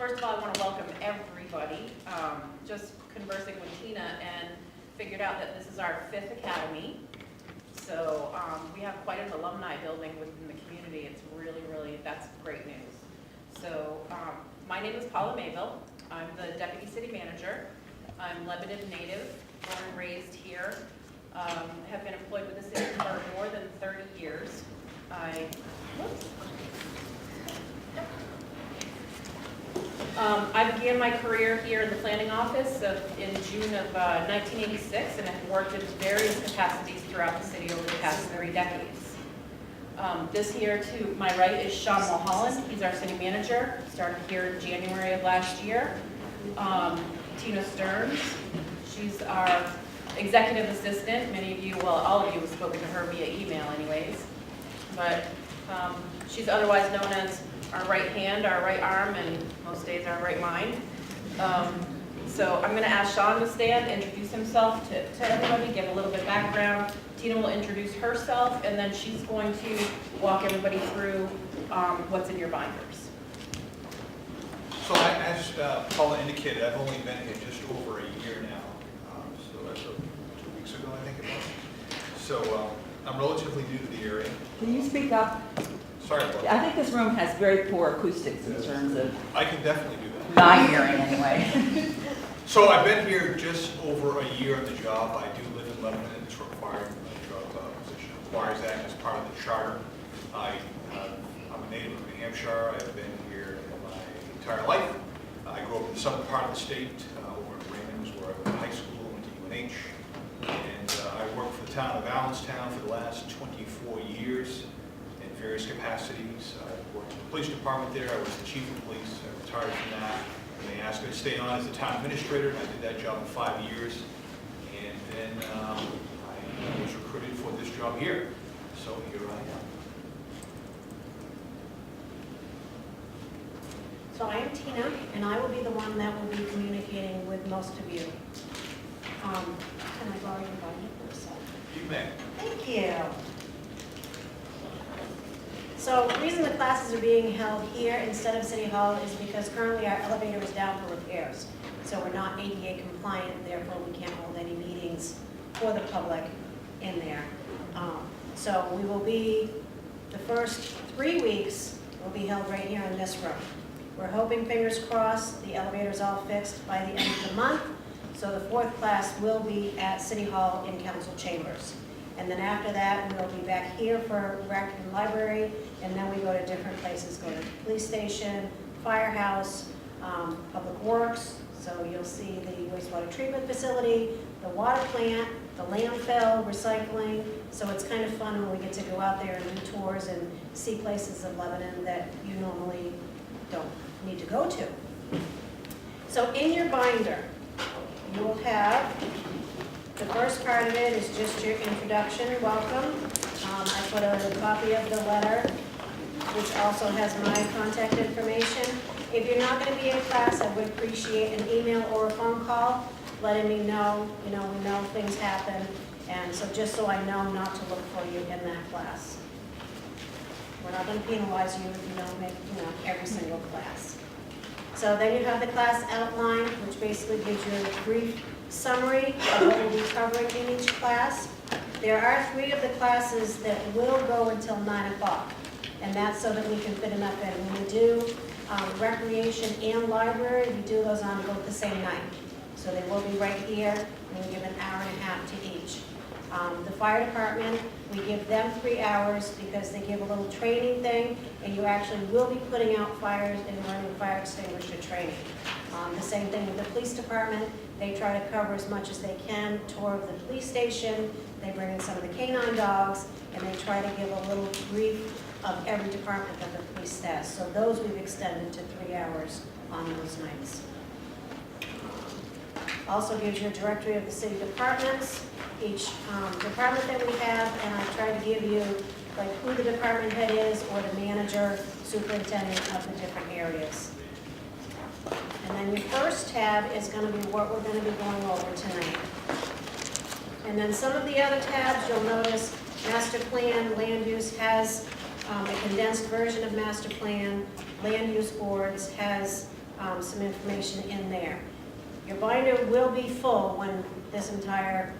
First of all, I want to welcome everybody. Just conversing with Tina and figured out that this is our 5th academy. So we have quite an alumni building within the community. It's really, that's great news. So my name is Paula Maysville. I'm the Deputy City Manager. I'm Lebanon native, born and raised here. Have been employed with the city for more than 30 years. I began my career here in the planning office in June of 1986 and have worked in various capacities throughout the city over the past 3 decades. This here to my right is Sean Mulholland. He's our city manager, started here in January of last year. Tina Stearns, she's our executive assistant. Many of you, well, all of you have spoken to her via email anyways. But she's otherwise known as our right hand, our right arm, and most days our right mind. So I'm going to ask Sean to stand, introduce himself to everybody, give a little bit of background. Tina will introduce herself, and then she's going to walk everybody through what's in your binders. So as Paula indicated, I've only been here just over a year now. So that's 2 weeks ago, I think it was. So I'm relatively new to the area. Can you speak up? Sorry about that. I think this room has very poor acoustics in terms of I can definitely do that. my hearing anyway. So I've been here just over a year on the job. I do live in Lebanon, and it's required in my job position. Requires that as part of the charter. I'm a native of New Hampshire. I've been here my entire life. I grew up in the southern part of the state, over in Raymond, where I went to high school, went to UNH. And I worked for the town of Allenstown for the last 24 years in various capacities. I worked in the police department there. I was the chief of police. I retired from that. And they asked me to stay on as the town administrator. I did that job for 5 years. And then I was recruited for this job here. So here I am. So I am Tina, and I will be the one that will be communicating with most of you. Can I borrow your binder for a second? You may. Thank you. So the reason the classes are being held here instead of City Hall is because currently our elevator is down for repairs. So we're not ADA compliant, therefore we can't hold any meetings for the public in there. So we will be, the first 3 weeks will be held right here in this room. We're hoping, fingers crossed, the elevator's all fixed by the end of the month. So the 4th class will be at City Hall in Council Chambers. And then after that, we'll be back here for rec and library, and then we go to different places, go to the police station, firehouse, public works. So you'll see the wastewater treatment facility, the water plant, the landfill, recycling. So it's kind of fun when we get to go out there and do tours and see places of Lebanon that you normally don't need to go to. So in your binder, you will have, the first part of it is just your introduction, welcome. I put a copy of the letter, which also has my contact information. If you're not going to be in class, I would appreciate an email or a phone call letting me know, we know things happen, and so just so I know not to look for you in that class. We're not going to penalize you if you don't make, every single class. So then you have the class outline, which basically gives you a brief summary of what we'll be covering in each class. There are 3 of the classes that will go until 9 o'clock, and that's so that we can fit enough in. When we do recreation and library, we do those on both the same night. So they will be right here, and we give an hour and a half to each. The fire department, we give them 3 hours because they give a little training thing, and you actually will be putting out fires and running fire extinguisher training. The same thing with the police department. They try to cover as much as they can, tour of the police station, they bring in some of the canine dogs, and they try to give a little brief of every department that the police has. So those we've extended to 3 hours on those nights. Also gives you a directory of the city departments, each department that we have, and I try to give you like who the department head is or the manager, superintendent of the different areas. And then your first tab is going to be what we're going to be going over tonight. And then some of the other tabs, you'll notice master plan, land use has a condensed version of master plan, land use boards has some information in there. Your binder will be full when this entire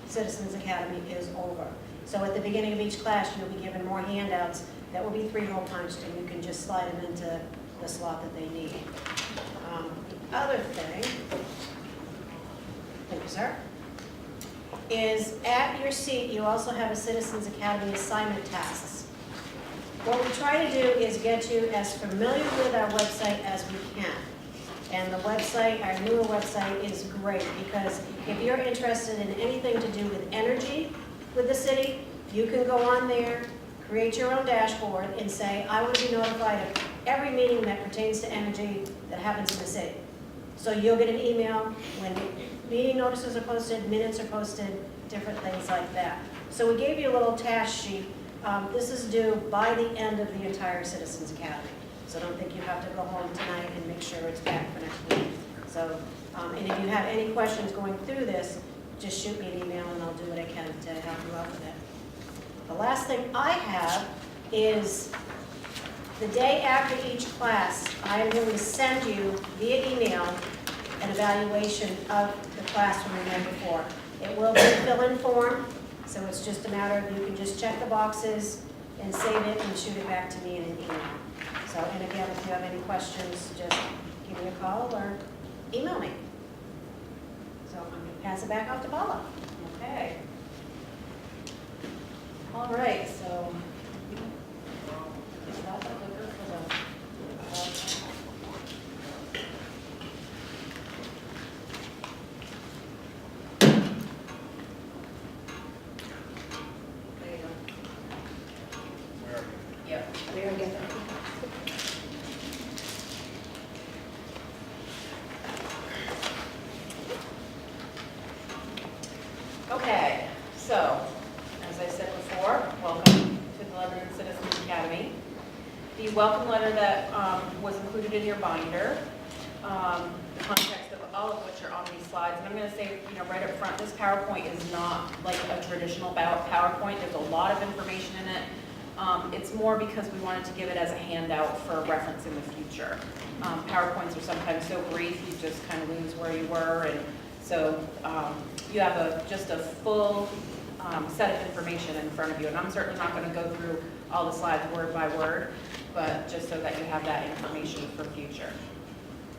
Citizens Academy is over. So at the beginning of each class, you'll be given more handouts that will be 3-hole punched, and you can just slide them into the slot that they need. The other thing, thank you, sir, is at your seat, you also have a Citizens Academy assignment tasks. What we try to do is get you as familiar with our website as we can. And the website, our newer website, is great because if you're interested in anything to do with energy with the city, you can go on there, create your own dashboard, and say, I want to be notified of every meeting that pertains to energy that happens in the city. So you'll get an email when meeting notices are posted, minutes are posted, different things like that. So we gave you a little task sheet. This is due by the end of the entire Citizens Academy. So don't think you have to go home tonight and make sure it's back for next week. So, and if you have any questions going through this, just shoot me an email and I'll do what I can to help you out with it. The last thing I have is the day after each class, I am going to send you via email an evaluation of the class from the night before. It will be a fill-in form, so it's just a matter of you can just check the boxes and save it and shoot it back to me in an email. So, and again, if you have any questions, just give me a call or email me. So I'm going to pass it back off to Paula. Okay. All right, so. Is that the clicker for the? There you go. Where? Yep. We're going to get that. Okay, so, as I said before, welcome to the Lebanon Citizens Academy. The welcome letter that was included in your binder, the context of all of which are on these slides, and I'm going to say, right up front, this PowerPoint is not like a traditional PowerPoint. There's a lot of information in it. It's more because we wanted to give it as a handout for reference in the future. PowerPoints are sometimes so brief, you just kind of lose where you were, and so you have just a full set of information in front of you, and I'm certainly not going to go through all the slides word by word, but just so that you have that information for future.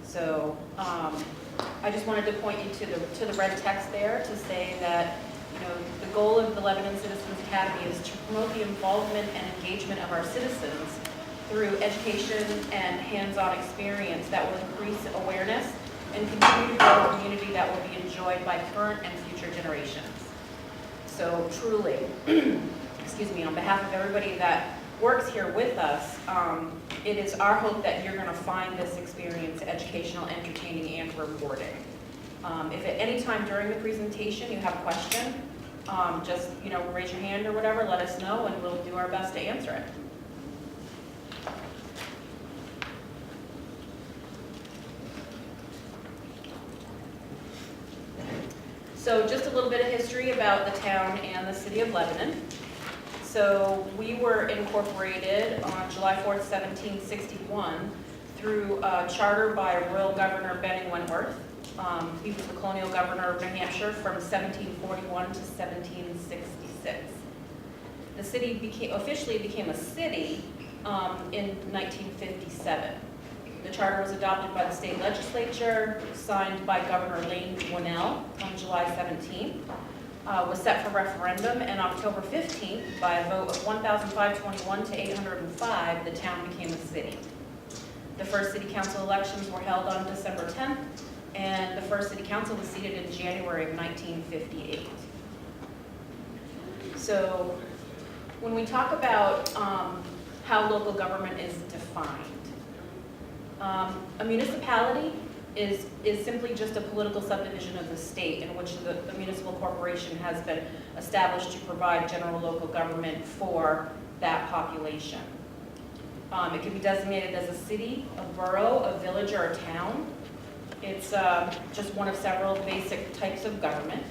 So I just wanted to point you to the red text there to say that the goal of the Lebanon Citizens Academy is to promote the involvement and engagement of our citizens through education and hands-on experience that will increase awareness and continue to grow a community that will be enjoyed by current and future generations. So truly, excuse me, on behalf of everybody that works here with us, it is our hope that you're going to find this experience educational, entertaining, and rewarding. If at any time during the presentation you have a question, just raise your hand or whatever, let us know, and we'll do our best to answer it. So just a little bit of history about the town and the city of Lebanon. So we were incorporated on July 4th, 1761 through a charter by Royal Governor Benning Wentworth. He was the colonial governor of New Hampshire from 1741 to 1766. The city officially became a city in 1957. The charter was adopted by the state legislature, signed by Governor Lane Winnell on July 17th, was set for referendum, and October 15th, by a vote of 1,521 to 805, the town became a city. The first city council elections were held on December 10th, and the first city council was seated in January of 1958. So when we talk about how local government is defined, a municipality is simply just a political subdivision of the state in which the municipal corporation has been established to provide general local government for that population. It can be designated as a city, a borough, a village, or a town. It's just one of several basic types of government.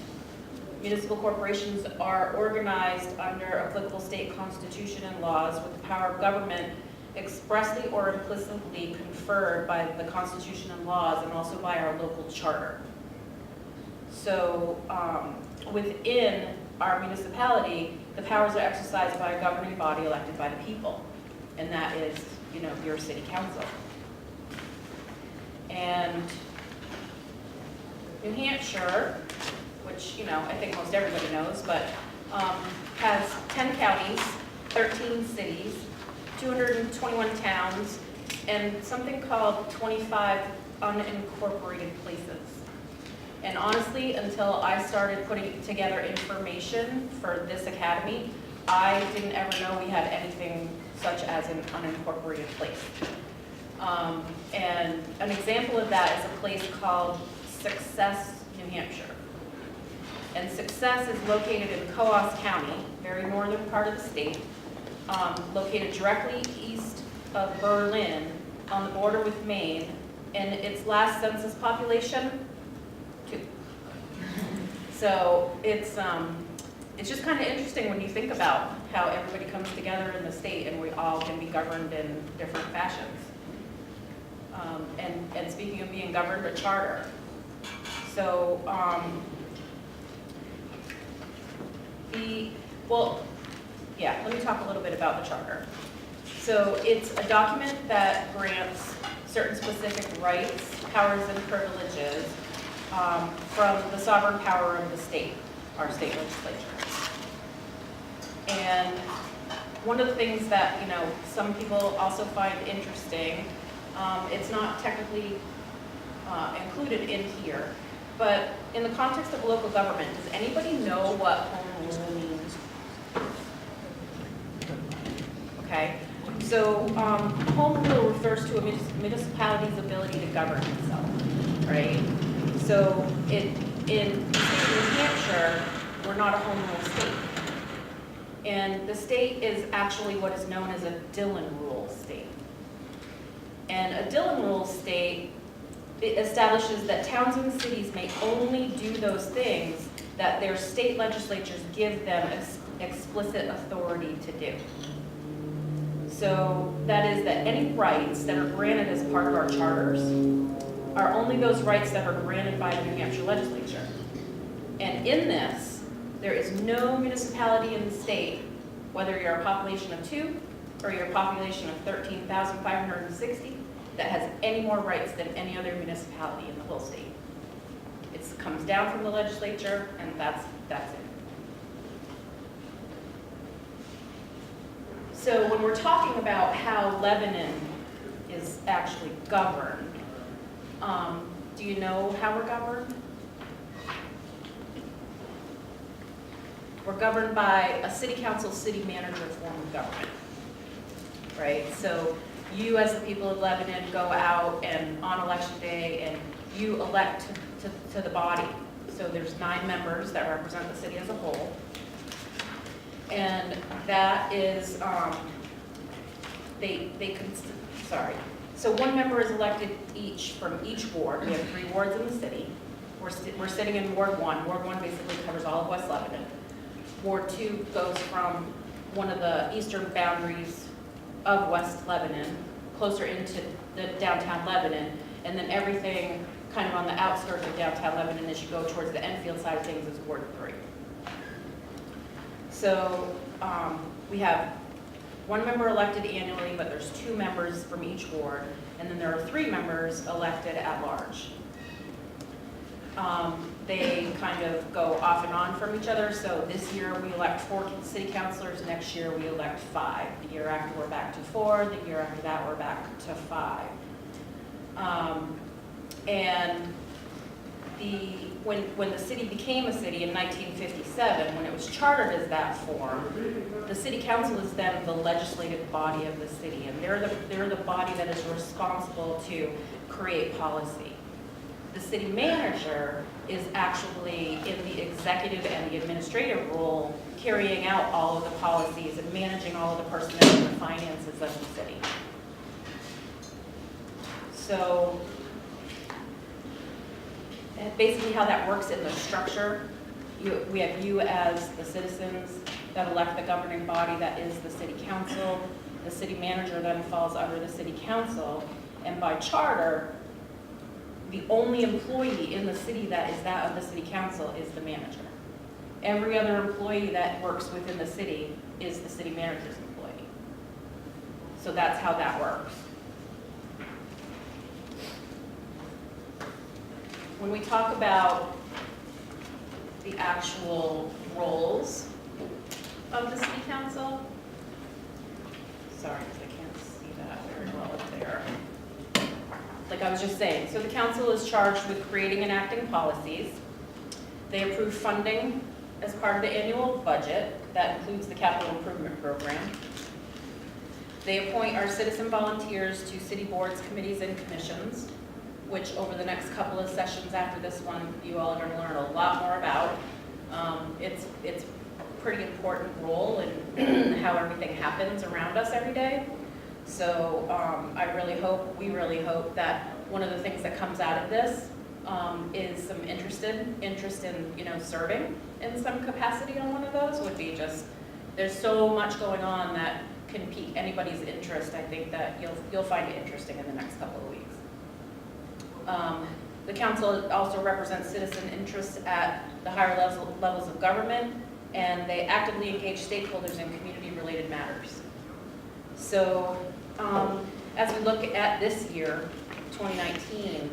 Municipal corporations are organized under applicable state constitution and laws with the power of government expressly or implicitly conferred by the Constitution and laws and also by our local charter. So within our municipality, the powers are exercised by a governing body elected by the people, and that is, you know, your city council. And New Hampshire, which, you know, I think most everybody knows, but has 10 counties, 13 cities, 221 towns, and something called 25 unincorporated places. And honestly, until I started putting together information for this academy, I didn't ever know we had anything such as an unincorporated place. And an example of that is a place called Success, New Hampshire. And Success is located in Coos County, very northern part of the state, located directly east of Berlin on the border with Maine, and its last census population, 2. So it's just kind of interesting when you think about how everybody comes together in the state and we all can be governed in different fashions. And speaking of being governed, a charter. So let me talk a little bit about the charter. So it's a document that grants certain specific rights, powers, and privileges from the sovereign power of the state, our state legislature. And one of the things that, you know, some people also find interesting, it's not technically included in here, but in the context of local government, does anybody know what home rule means? Okay, so home rule refers to a municipality's ability to govern itself, right? So in New Hampshire, we're not a home rule state. And the state is actually what is known as a Dillon rule state. And a Dillon rule state, it establishes that towns and cities may only do those things that their state legislatures give them explicit authority to do. So that is that any rights that are granted as part of our charters are only those rights that are granted by the New Hampshire legislature. And in this, there is no municipality in the state, whether you're a population of 2 or you're a population of 13,560, that has any more rights than any other municipality in the whole state. It comes down from the legislature, and that's it. So when we're talking about how Lebanon is actually governed, do you know how we're governed? We're governed by a city council, city manager form of government, right? So you, as the people of Lebanon, go out and on election day and you elect to the body. So there's 9 members that represent the city as a whole. And that is, So 1 member is elected each from each ward. We have 3 wards in the city. We're sitting in Ward 1. Ward 1 basically covers all of West Lebanon. Ward 2 goes from one of the eastern boundaries of West Lebanon, closer into the downtown Lebanon, and then everything kind of on the outskirts of downtown Lebanon as you go towards the Enfield side of things is Ward 3. So we have 1 member elected annually, but there's 2 members from each ward, and then there are 3 members elected at large. They kind of go off and on from each other, so this year we elect 4 city councilors, next year we elect 5. The year after we're back to 4, the year after that we're back to 5. And when the city became a city in 1957, when it was chartered as that form, the city council is then the legislative body of the city, and they're the body that is responsible to create policy. The city manager is actually in the executive and the administrative role, carrying out all of the policies and managing all of the personnel and the finances of the city. So basically how that works in the structure, we have you as the citizens that elect the governing body that is the city council. The city manager then falls under the city council, and by charter, the only employee in the city that is that of the city council is the manager. Every other employee that works within the city is the city manager's employee. So that's how that works. When we talk about the actual roles of the city council, sorry, because I can't see that very well up there. Like I was just saying, so the council is charged with creating and enacting policies. They approve funding as part of the annual budget. That includes the capital improvement program. They appoint our citizen volunteers to city boards, committees, and commissions, which over the next couple of sessions after this one, you all are going to learn a lot more about. It's a pretty important role in how everything happens around us every day. So we really hope that one of the things that comes out of this is some interest in serving in some capacity on one of those. Would be just, there's so much going on that can pique anybody's interest. I think that you'll find it interesting in the next couple of weeks. The council also represents citizen interests at the higher levels of government, and they actively engage stakeholders in community-related matters. So as we look at this year, 2019,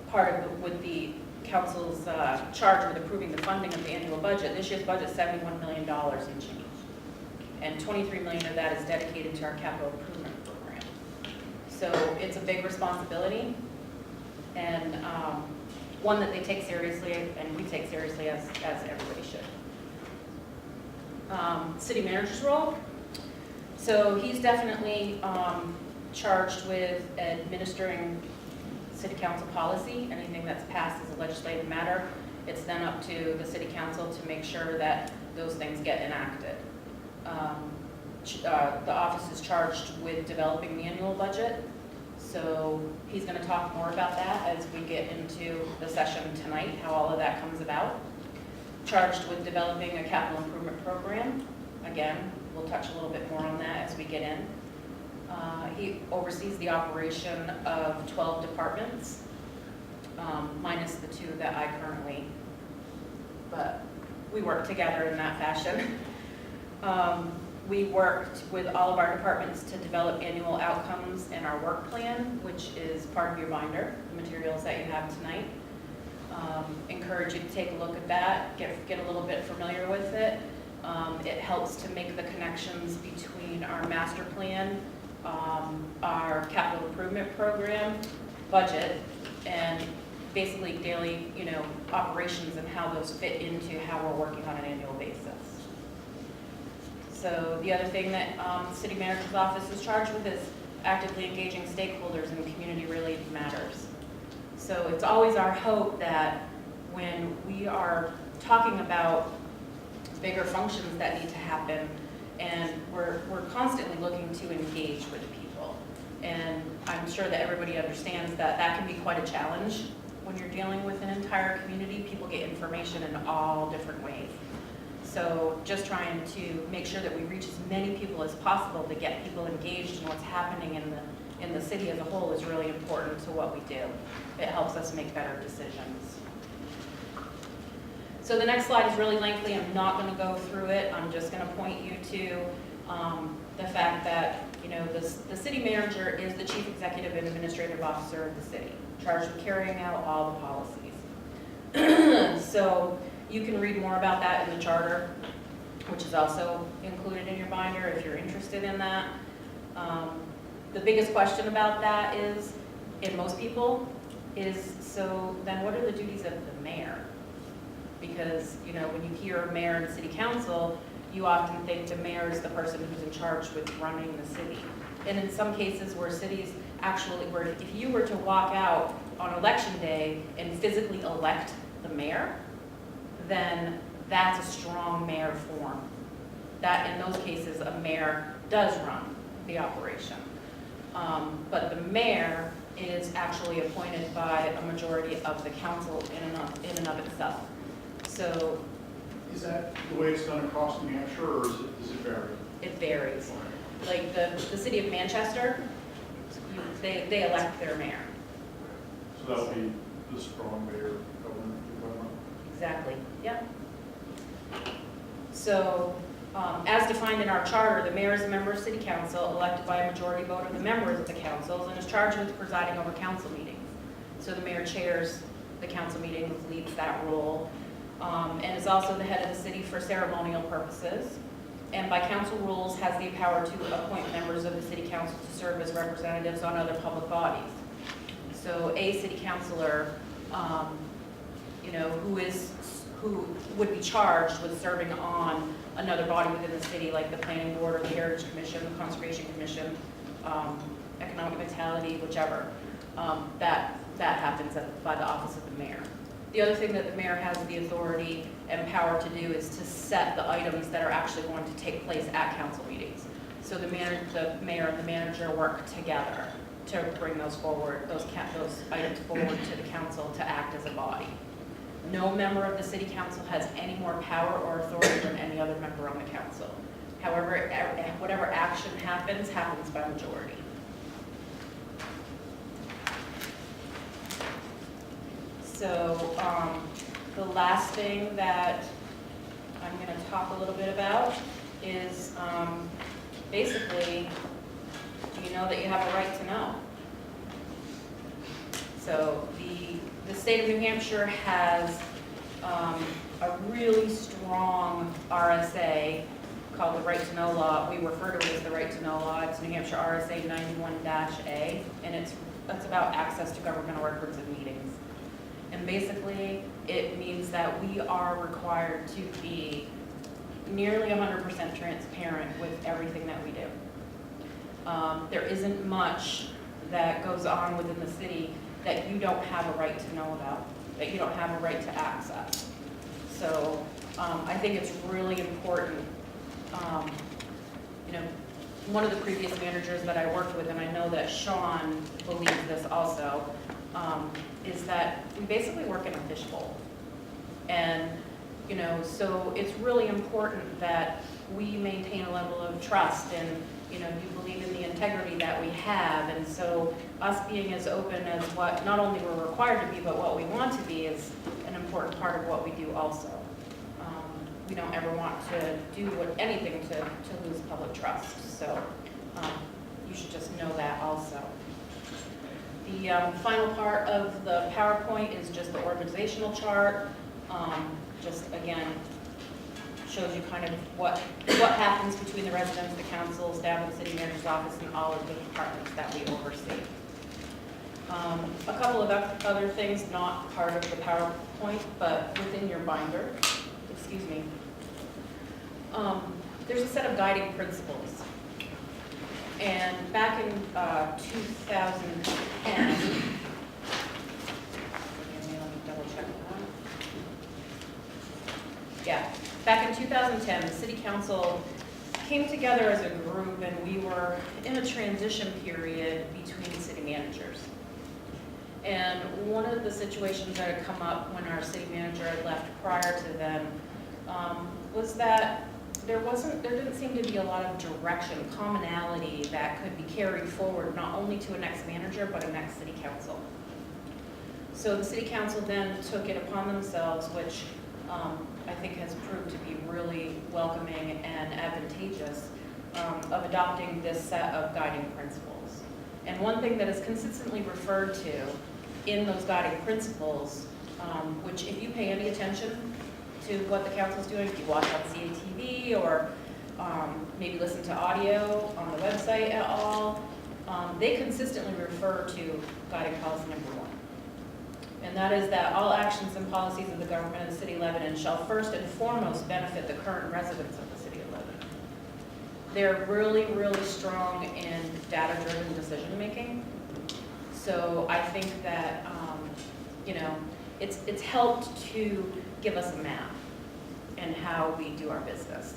part of with the council's charge with approving the funding of the annual budget, this year's budget is $71 million in change. And $23 million of that is dedicated to our capital improvement program. So it's a big responsibility, and one that they take seriously, and we take seriously as everybody should. City manager's role. So he's definitely charged with administering city council policy. Anything that's passed as a legislative matter, it's then up to the city council to make sure that those things get enacted. The office is charged with developing the annual budget. So he's going to talk more about that as we get into the session tonight, how all of that comes about. Charged with developing a capital improvement program. Again, we'll touch a little bit more on that as we get in. He oversees the operation of 12 departments, minus the 2 that I currently, but we work together in that fashion. We worked with all of our departments to develop annual outcomes in our work plan, which is part of your binder, the materials that you have tonight. Encourage you to take a look at that, get a little bit familiar with it. It helps to make the connections between our master plan, our capital improvement program, budget, and basically daily, operations and how those fit into how we're working on an annual basis. So the other thing that the city manager's office is charged with is actively engaging stakeholders in community-related matters. So it's always our hope that when we are talking about bigger functions that need to happen, and we're constantly looking to engage with people. And I'm sure that everybody understands that that can be quite a challenge when you're dealing with an entire community. People get information in all different ways. So just trying to make sure that we reach as many people as possible to get people engaged in what's happening in the city as a whole is really important to what we do. It helps us make better decisions. So the next slide is really lengthy. I'm not going to go through it. I'm just going to point you to the fact that the city manager is the chief executive and administrative officer of the city, charged with carrying out all the policies. So you can read more about that in the charter, which is also included in your binder if you're interested in that. The biggest question about that is, in most people, is so then what are the duties of the mayor? Because when you hear mayor and city council, you often think the mayor is the person who's in charge with running the city. And in some cases where cities actually, where if you were to walk out on election day and physically elect the mayor, then that's a strong mayor form. That in those cases, a mayor does run the operation. But the mayor is actually appointed by a majority of the council in and of itself. So, is that the way it's done across New Hampshire, or does it vary? It varies. Like the city of Manchester, they elect their mayor. So that would be the strong mayor government department? Exactly, yep. So, as defined in our charter, the mayor is a member of city council elected by a majority vote of the members of the councils and is charged with presiding over council meetings. So the mayor chairs the council meetings, leads that role, and is also the head of the city for ceremonial purposes. And by council rules has the power to appoint members of the city council to serve as representatives on other public bodies. So a city councilor, who would be charged with serving on another body within the city, like the planning board or the heritage commission, the conservation commission, economic vitality, whichever, that happens by the office of the mayor. The other thing that the mayor has the authority and power to do is to set the items that are actually going to take place at council meetings. So the mayor and the manager work together to bring those forward, those items forward to the council to act as a body. No member of the city council has any more power or authority than any other member on the council. However, whatever action happens by majority. So the last thing that I'm going to talk a little bit about is basically, do you know that you have a right to know? So the state of New Hampshire has a really strong RSA called the Right to Know Law. We refer to it as the Right to Know Law. It's New Hampshire RSA 91-A, and that's about access to governmental records and meetings. And basically, it means that we are required to be nearly 100% transparent with everything that we do. There isn't much that goes on within the city that you don't have a right to know about, that you don't have a right to access. So I think it's really important. One of the previous managers that I worked with, and I know that Sean believes this also, is that we basically work in a fishbowl. And, so it's really important that we maintain a level of trust and, you believe in the integrity that we have. And so us being as open as what not only we're required to be, but what we want to be is an important part of what we do also. We don't ever want to do anything to lose public trust. So you should just know that also. The final part of the PowerPoint is just the organizational chart. Just again, shows you kind of what happens between the residents, the council, staff of the city manager's office, and all of the departments that we oversee. A couple of other things not part of the PowerPoint, but within your binder, excuse me, there's a set of guiding principles. And back in 2010, let me double check that. Yeah, back in 2010, the city council came together as a group, and we were in a transition period between city managers. And one of the situations that had come up when our city manager had left prior to then was that there didn't seem to be a lot of direction, commonality that could be carried forward, not only to a next manager, but a next city council. So the city council then took it upon themselves, which I think has proved to be really welcoming and advantageous, of adopting this set of guiding principles. And one thing that is consistently referred to in those guiding principles, which if you pay any attention to what the council's doing, if you watch on CATV or maybe listen to audio on the website at all, they consistently refer to guiding policy number 1. And that is that all actions and policies of the government of the city of Lebanon shall first and foremost benefit the current residents of the city of Lebanon. They're really, really strong in data-driven decision-making. So I think that, it's helped to give us a map in how we do our business.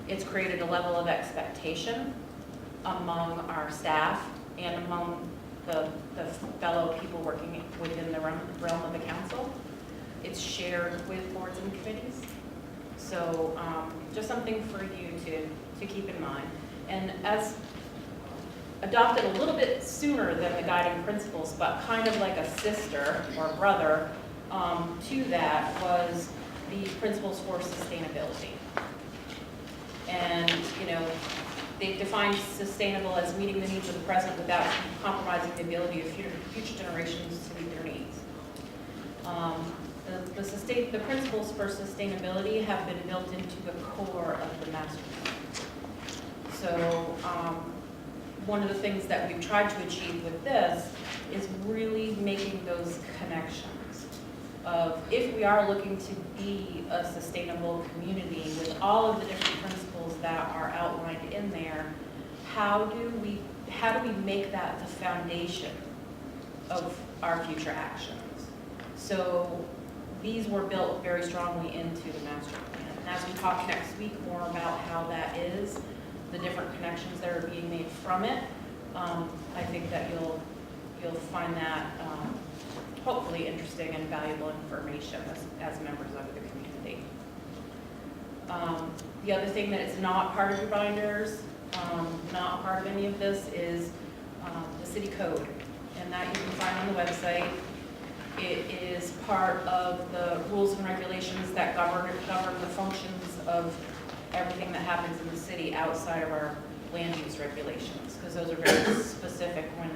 It's created a level of expectation among our staff and among the fellow people working within the realm of the council. It's shared with boards and committees. So just something for you to keep in mind. And as adopted a little bit sooner than the guiding principles, but kind of like a sister or brother to that was the principles for sustainability. And, you know, they've defined sustainable as meeting the needs of the present without compromising the ability of future generations to meet their needs. The principles for sustainability have been built into the core of the master plan. So one of the things that we've tried to achieve with this is really making those connections of if we are looking to be a sustainable community with all of the different principles that are outlined in there, how do we make that the foundation of our future actions? So these were built very strongly into the master plan. And as we talk next week more about how that is, the different connections that are being made from it, I think that you'll find that hopefully interesting and valuable information as members of the community. The other thing that is not part of your binders, not part of any of this, is the city code, and that you can find on the website. It is part of the rules and regulations that govern the functions of everything that happens in the city outside of our land use regulations, because those are very specific when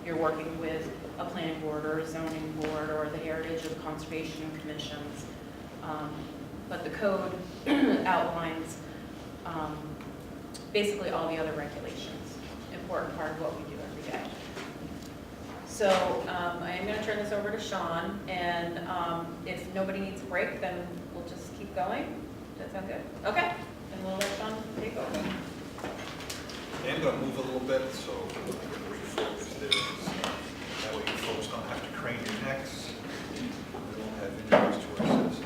you're working with a planning board or a zoning board or the heritage or conservation commissions. But the code outlines basically all the other regulations, important part of what we do every day. So I am going to turn this over to Sean, and if nobody needs a break, then we'll just keep going. Does that sound good? Okay, then we'll let Sean take over. I'm going to move a little bit, so I can refocus there. That way you folks don't have to crane your necks. We don't have injuries to our citizens.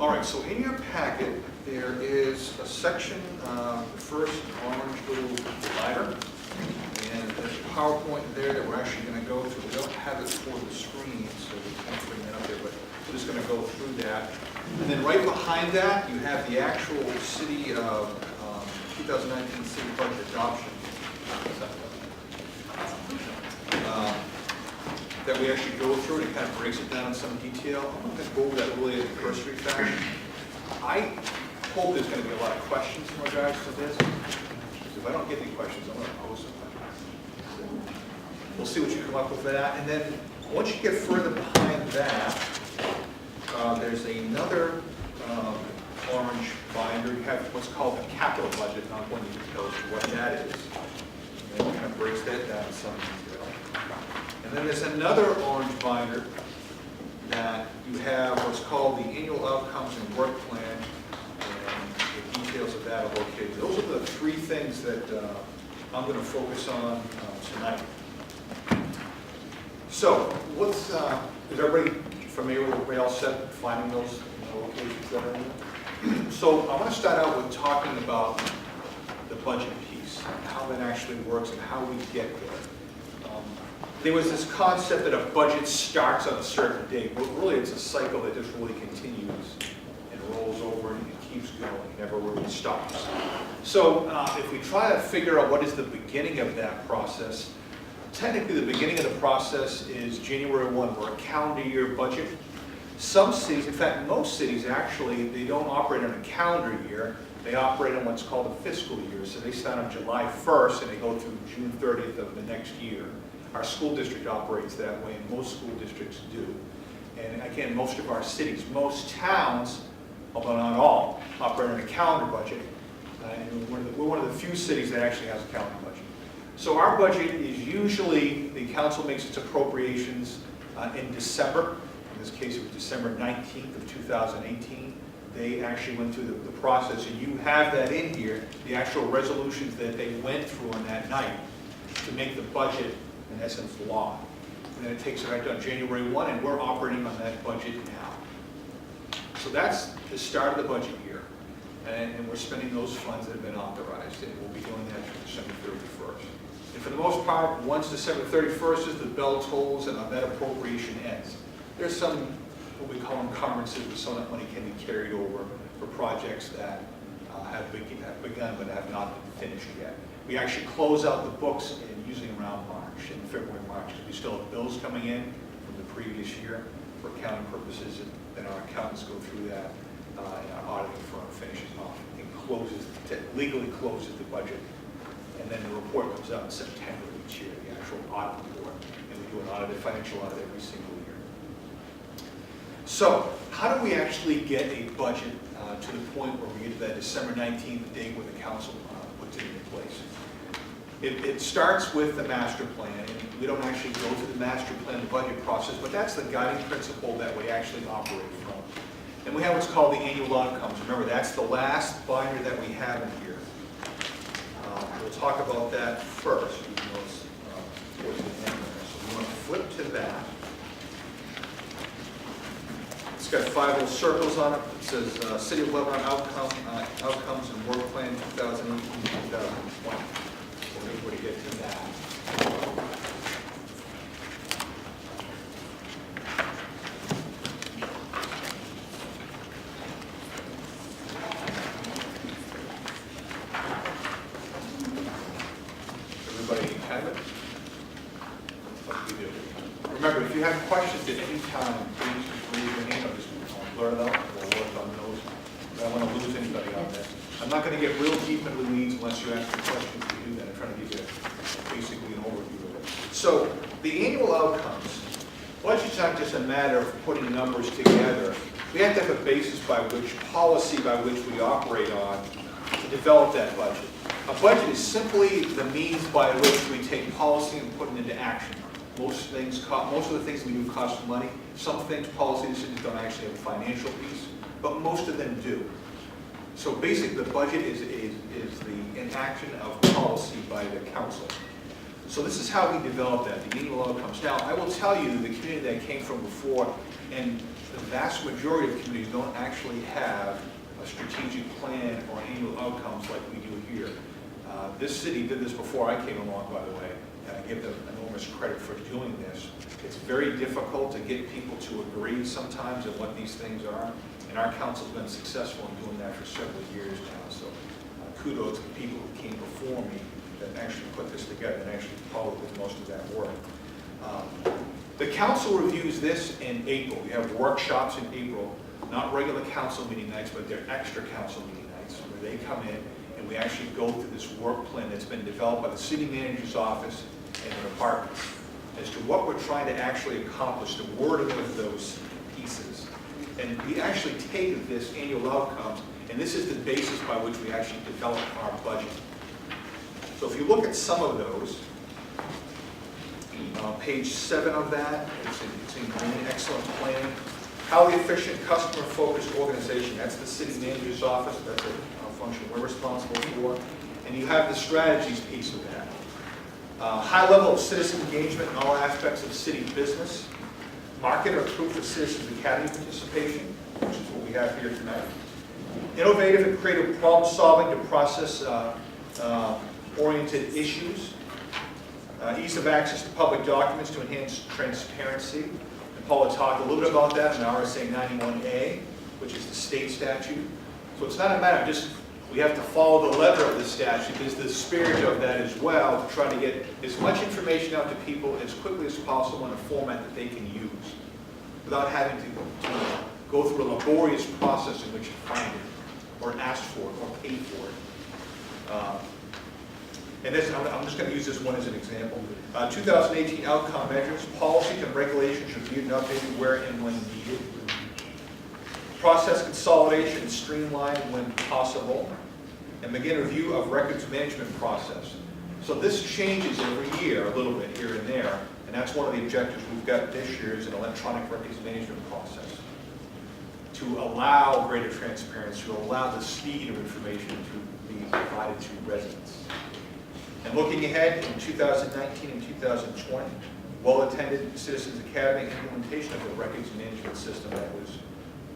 All right, so in your packet, there is a section, the first orange little divider, and there's a PowerPoint there that we're actually going to go through. We don't have it for the screen, so we can't bring that up there, but we're just going to go through that. And then right behind that, you have the actual city 2019 city budget adoption that we actually go through, and it kind of breaks it down in some detail. I'm not going to go over that really in a cursory fashion. I hope there's going to be a lot of questions in regards to this. If I don't get any questions, I'm going to pose some questions. We'll see what you come up with for that. And then once you get further behind that, there's another orange binder. You have what's called the capital budget, not one you tell us what that is. And it kind of breaks that down in some detail. And then there's another orange binder that you have what's called the annual outcomes and work plan, and the details of that are located. Those are the three things that I'm going to focus on tonight. So, what's is everybody familiar with everybody else set finding those locations that are in there? So, I want to start out with talking about the budget piece, how that actually works, and how we get there. There was this concept that a budget starts on a certain date, but really it's a cycle that just really continues and rolls over and keeps going, never really stops. So if we try to figure out what is the beginning of that process, technically the beginning of the process is January 1, we're a calendar year budget. Some cities, in fact most cities actually, they don't operate on a calendar year, they operate on what's called a fiscal year. So they start on July 1st and they go through June 30th of the next year. Our school district operates that way, and most school districts do. And again, most of our cities, most towns, although not all, operate on a calendar budget. And we're one of the few cities that actually has a calendar budget. So our budget is usually, the council makes its appropriations in December. In this case, it was December 19th of 2018. They actually went through the process, and you have that in here, the actual resolutions that they went through on that night to make the budget in essence law. And then it takes effect on January 1, and we're operating on that budget now. So that's the start of the budget year. And we're spending those funds that have been authorized, and we'll be doing that through December 31st. And for the most most part, once December 31st is, the bell tolls and that appropriation ends. There's some, what we call encumbrances, where some of that money can be carried over for projects that have begun but have not been finished yet. We actually close out the books usually around March, in February, March, because we still have bills coming in from the previous year for accounting purposes, and then our accountants go through that, and our auditing firm finishes off and legally closes the budget. And then the report comes out in September each year, the actual audit report, and we do an financial audit every single year. So, how do we actually get a budget to the point where we get to that December 19th date where the council puts it into place? It starts with the master plan, and we don't actually go through the master plan, the budget process, but that's the guiding principle that we actually operate from. And we have what's called the annual outcomes. Remember, that's the last binder that we have in here. We'll talk about that first, even though it's towards the end there. So we want to flip to that. It's got 5 little circles on it. It says City of Lebanon Outcomes and Work Plan 2018-2020. We're going to get to that. Everybody have it? What do we do? Remember, if you have questions at any time, please just raise your hand. I'll blur it out. We'll work on those. I don't want to lose anybody on this. I'm not going to get real deep into the weeds unless you ask me questions to do that. I'm trying to give you basically an overview of it. So the annual outcomes, budget's not just a matter of putting numbers together. We have to have a basis by which, policy by which we operate on to develop that budget. A budget is simply the means by which we take policy and put it into action. Most of the things we do cost money. Some things, policy decisions don't actually have a financial piece, but most of them do. So basically, the budget is the enaction of policy by the council. So this is how we develop that, the annual outcomes. Now, I will tell you, the community that I came from before, and the vast majority of communities don't actually have a strategic plan or annual outcomes like we do here. This city did this before I came along, by the way, and I give them enormous credit for doing this. It's very difficult to get people to agree sometimes on what these things are. And our council's been successful in doing that for several years now. So kudos to the people who came before me that actually put this together and actually followed with most of that work. The council reviews this in April. We have workshops in April, not regular council meeting nights, but they're extra council meeting nights where they come in and we actually go through this work plan that's been developed by the city manager's office and the departments as to what we're trying to actually accomplish, the wording of those pieces. And we actually take this annual outcomes, and this is the basis by which we actually develop our budget. So if you look at some of those, page 7 of that, it's in green, excellent planning. Highly efficient, customer-focused organization. That's the city manager's office. That's a function we're responsible for. And you have the strategies piece of that. High level of citizen engagement in all aspects of city business. Market or proof of citizens academy participation, which is what we have here tonight. Innovative and creative problem solving to process oriented issues. Ease of access to public documents to enhance transparency. And Paula talked a little bit about that in RSA 91A, which is the state statute. So it's not a matter of just, we have to follow the letter of the statute. There's the spirit of that as well, to try to get as much information out to people as quickly as possible in a format that they can use without having to go through a laborious process in which you find it or ask for it or pay for it. And this, I'm just going to use this one as an example. 2018 outcome measures, policies and regulations reviewed and updated where and when needed. Process consolidation streamlined when possible. And begin review of records management process. So this changes every year a little bit here and there. And that's one of the objectives we've got this year is an electronic records management process to allow greater transparency, to allow the speed of information to be provided to residents. And looking ahead in 2019 and 2020, well-attended Citizens Academy implementation of the records management system that was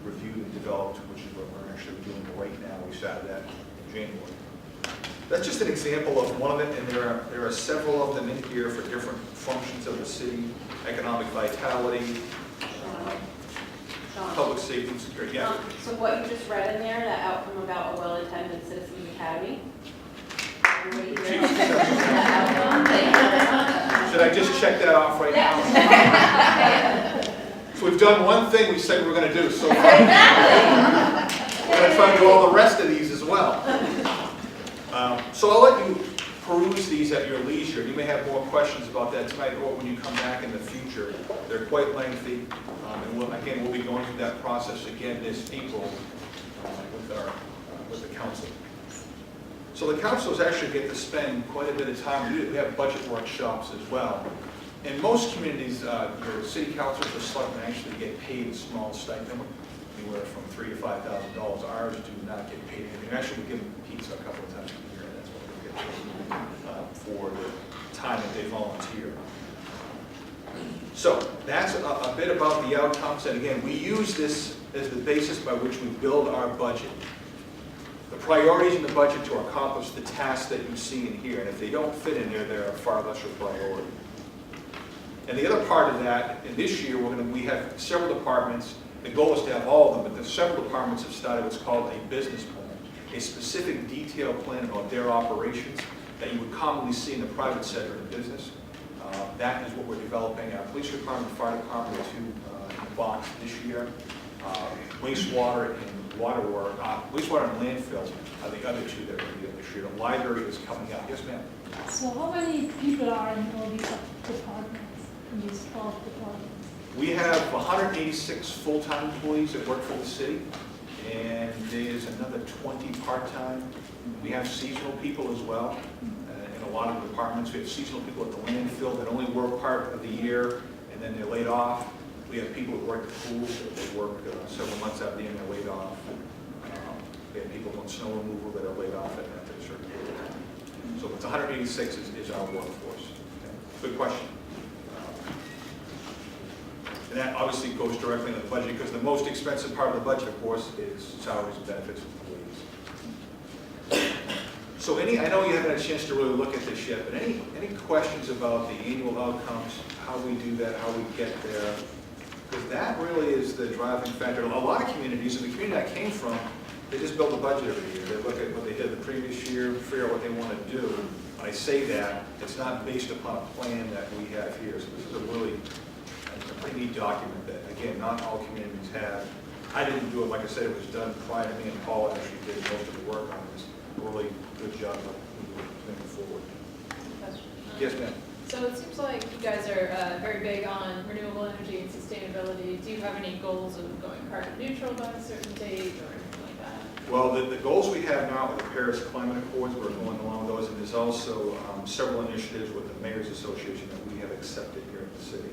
reviewed and developed, which is what we're actually doing right now. We started that in January. That's just an example of one of it, and there are several of them in here for different functions of the city, economic vitality, public safety and security. Yeah. So what you just read in there, that outcome about a well-attended Citizens Academy. Everybody hear that outcome? Thank you very much. Should I just check that off right now? So we've done one thing we said we were going to do so far. Exactly. We're going to try to do all the rest of these as well. So I'll let you peruse these at your leisure. You may have more questions about that tonight or when you come back in the future. They're quite lengthy. And we'll be going through that process again this April with the council. So the councils actually get to spend quite a bit of time. We have budget workshops as well. In most communities, your city councils or selectmen actually get paid a small stipend, anywhere from $3,000 to $5,000. Ours do not get paid anything. Actually, we give them pizza a couple of times a year. That's what we get paid for the time that they volunteer. So that's a bit about the outcomes. And again, we use this as the basis by which we build our budget. The priorities in the budget to accomplish the tasks that you see in here. And if they don't fit in there, they're a far lesser priority. And the other part of that, and this year we have several departments. The goal is to have all of them, but several departments have started what's called a business plan, a specific detailed plan about their operations that you would commonly see in the private sector of the business. That is what we're developing. Our police department, fire department, two in the box this year. Wastewater and water work, wastewater and landfill are the other two that we're going to do this year. The library is coming up. Yes, ma'am. So how many people are in all these departments, in these 12 departments? We have 186 full-time employees that work for the city, and there's another 20 part-time. We have seasonal people as well. In a lot of the departments, we have seasonal people at the landfill that only work part of the year, and then they're laid off. We have people who work at the pools that they work several months out of the year and they're laid off. We have people doing snow removal that are laid off at a certain period of time. So it's 186 is our workforce. Okay. Good question. And that obviously goes directly into the budget because the most expensive part of the budget, of course, is salaries and benefits of employees. So I know you haven't had a chance to really look at this yet, but any questions about the annual outcomes, how we do that, how we get there? Because that really is the driving factor. A lot of communities, in the community I came from, they just build a budget every year. They look at what they did the previous year, figure out what they want to do. When I say that, it's not based upon a plan that we have here. So this is a pretty neat document that, again, not all communities have. I didn't do it, like I said, it was done prior to me, and Paula actually did most of the work on this. Really good job of moving forward. Yes, ma'am. So it seems like you guys are very big on renewable energy and sustainability. Do you have any goals of going carbon neutral by a certain date or anything like that? Well, the goals we have now with the Paris Climate Accords, we're going along those, and there's also several initiatives with the Mayor's Association that we have accepted here in the city.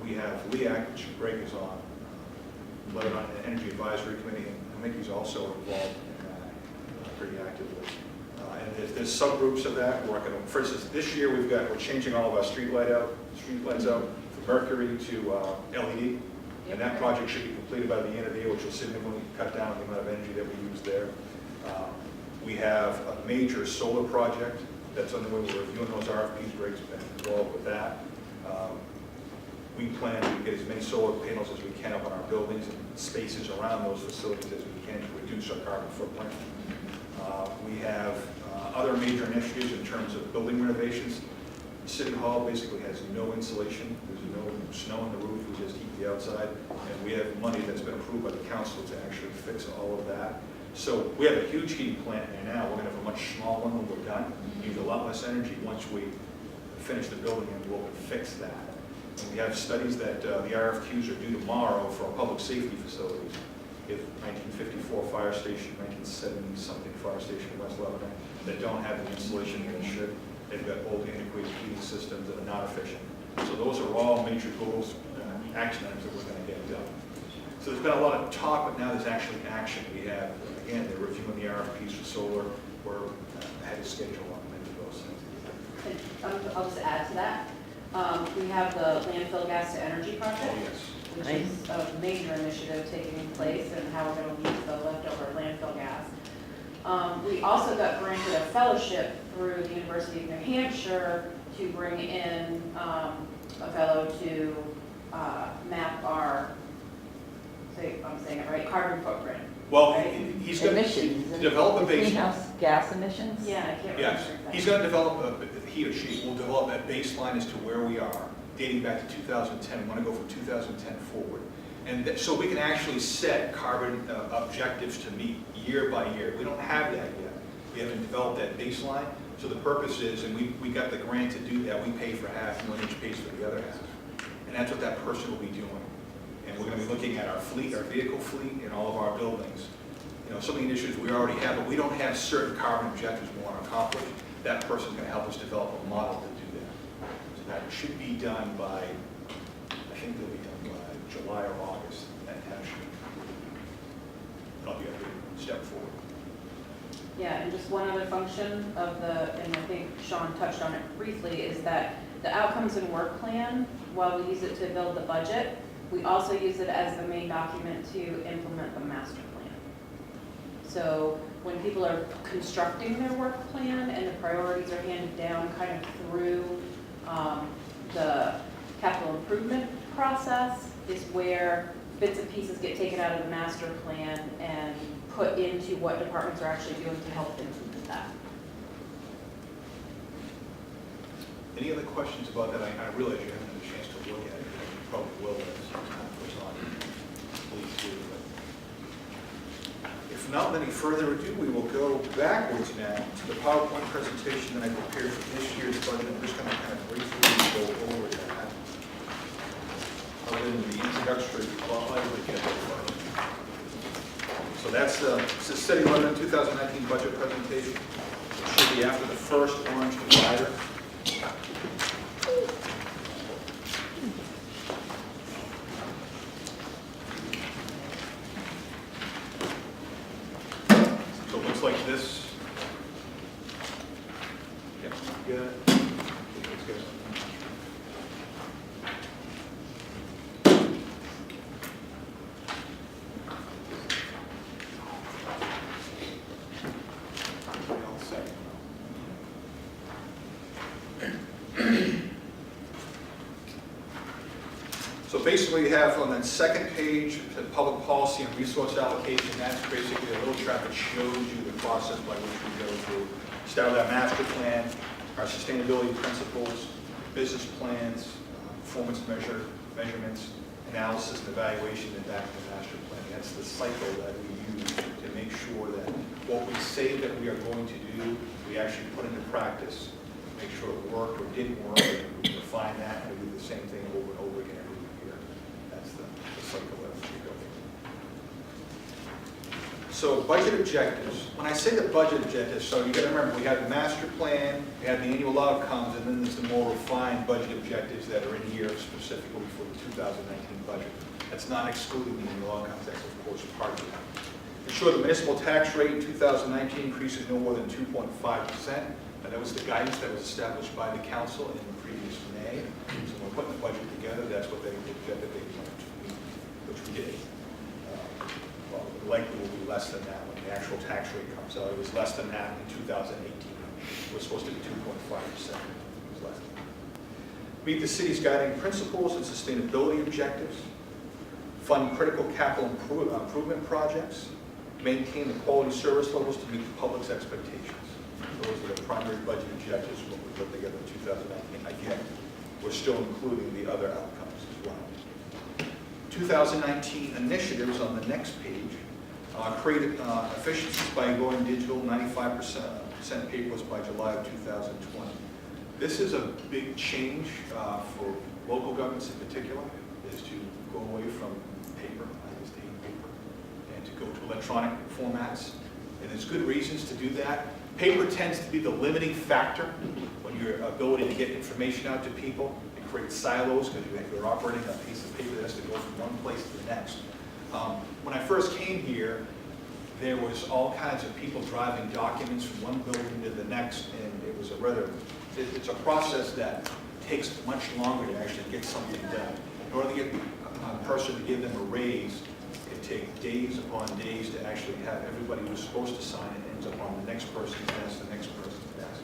We have LEAC, which Greg is on, Lebanon Energy Advisory Committee, and Mickey's also involved in that pretty actively. And there's subgroups of that working on. For instance, this year we're changing all of our street lights out from mercury to LED, and that project should be completed by the end of the year, which will significantly cut down the amount of energy that we use there. We have a major solar project that's underway. We're reviewing those RFPs. Greg's been involved with that. We plan to get as many solar panels as we can up on our buildings and spaces around those facilities as we can to reduce our carbon footprint. We have other major initiatives in terms of building renovations. City Hall basically has no insulation. There's no snow on the roof. We just heat the outside. And we have money that's been approved by the council to actually fix all of that. So we have a huge heating plant there now. We're going to have a much smaller one when we're done. Use a lot less energy once we finish the building and we'll fix that. And we have studies that the RFQs are due tomorrow for our public safety facilities. We have 1954 fire station, 1970-something fire station in West Lebanon that don't have the insulation that they should. They've got old antiquated heating systems that are not efficient. So those are all major goals, action items that we're going to get done. So there's been a lot of talk, but now there's actually action. We have, again, they're reviewing the RFPs for solar. We're ahead of schedule on many of those things. I'll just add to that. We have the landfill gas to energy project, Oh, yes. which is a major initiative taking place and how we're going to use the leftover landfill gas. We also got granted a fellowship through the University of New Hampshire to bring in a fellow to map our, I'm saying it right, carbon footprint. Well, Right. he's going to Emissions. develop a baseline. Greenhouse gas emissions? Yeah, I can't remember. Yes, exactly. he's going to develop, he or she will develop that baseline as to where we are, dating back to 2010. We want to go from 2010 forward. And so we can actually set carbon objectives to meet year by year. We don't have that yet. We haven't developed that baseline. So the purpose is, and we got the grant to do that, we pay for half, and Lineage pays for the other half. And that's what that person will be doing. And we're going to be looking at our fleet, our vehicle fleet, in all of our buildings. You know, some of the initiatives we already have, but we don't have certain carbon objectives we want to accomplish. That person's going to help us develop a model to do that. So that should be done by, I think they'll be done by July or August. That'll be a big step forward. Yeah, and just one other function of the, and I think Sean touched on it briefly, is that the outcomes and work plan, while we use it to build the budget, we also use it as the main document to implement the master plan. So when people are constructing their work plan and the priorities are handed down kind of through the capital improvement process, is where bits and pieces get taken out of the master plan and put into what departments are actually doing to help implement that. Any other questions about that? I realize you haven't had a chance to look at it. You probably will as time goes on. Please do. But if not with any further ado, we will go backwards now to the PowerPoint presentation that I prepared for this year's budget. I'm just going to kind of briefly go over that. Other than the introductory, well, I would get that first. So that's the City Lebanon 2019 budget presentation. It should be after the first orange divider. So it looks like this. Yep, good. That's good. All set. So basically you have on that second page, the public policy and resource allocation. That's basically a little chart that shows you the process by which we go through. Start with our master plan, our sustainability principles, business plans, performance measurements, analysis and evaluation, and back to the master plan. That's the cycle that we use to make sure that what we say that we are going to do, we actually put into practice, make sure it worked or didn't work, and we refine that, and we do the same thing over and over again every year. That's the cycle that we go through. So budget objectives. When I say the budget objectives, so you got to remember, we have the master plan, we have the annual outcomes, and then there's the more refined budget objectives that are in here specifically for the 2019 budget. That's not excluding the annual outcomes, that's of course part of that. Ensure the municipal tax rate in 2019 increases no more than 2.5%. That was the guidance that was established by the council in the previous May. So when we're putting the budget together, that's what they wanted to meet, which we did. Well, likely will be less than that when the actual tax rate comes out. It was less than that in 2018. It was supposed to be 2.5%. It was less than that. Meet the city's guiding principles and sustainability objectives. Fund critical capital improvement projects. Maintain the quality service levels to meet the public's expectations. Those are the primary budget objectives when we put together in 2019. Again, we're still including the other outcomes as well. 2019 initiatives on the next page. Create efficiencies by going digital, 95% paperless by July of 2020. This is a big change for local governments in particular, is to go away from paper, I used to hate paper, and to go to electronic formats. And there's good reasons to do that. Paper tends to be the limiting factor when your ability to get information out to people. It creates silos because you're operating a piece of paper that has to go from one place to the next. When I first came here, there was all kinds of people driving documents from one building to the next, and it was it's a process that takes much longer to actually get something done. In order to get a person to give them a raise, it takes days upon days to actually have everybody who's supposed to sign it and ends up on the next person's desk, the next person's desk.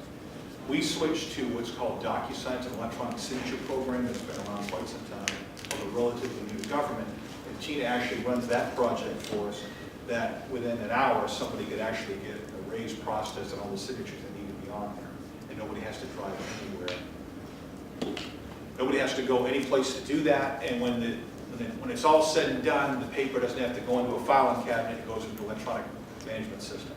We switched to what's called DocuSign, an electronic signature program that's been around quite some time, of a relatively new government. And Tina actually runs that project for us, that within an hour, somebody could actually get a raised process and all the signatures that need to be on there. And nobody has to drive anywhere. Nobody has to go any place to do that. And when it's all said and done, the paper doesn't have to go into a filing cabinet, it goes into an electronic management system.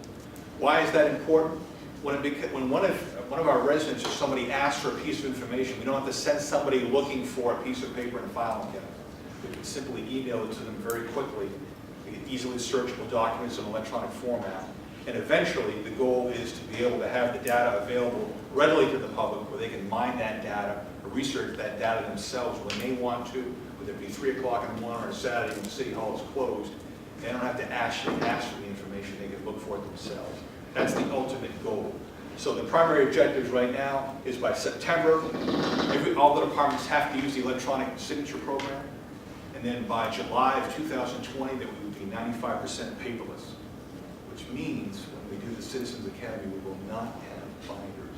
Why is that important? When one of our residents or somebody asks for a piece of information, we don't have to send somebody looking for a piece of paper in a filing cabinet. We can simply email it to them very quickly. We get easily searchable documents in electronic format. And eventually, the goal is to be able to have the data available readily to the public where they can mine that data or research that data themselves when they want to, whether it be 3 o'clock in the morning or a Saturday when City Hall is closed. They don't have to ask for the information, they can look for it themselves. That's the ultimate goal. So the primary objectives right now is by September, all the departments have to use the electronic signature program. And then by July of 2020, that we would be 95% paperless, which means when we do the Citizens Academy, we will not have binders.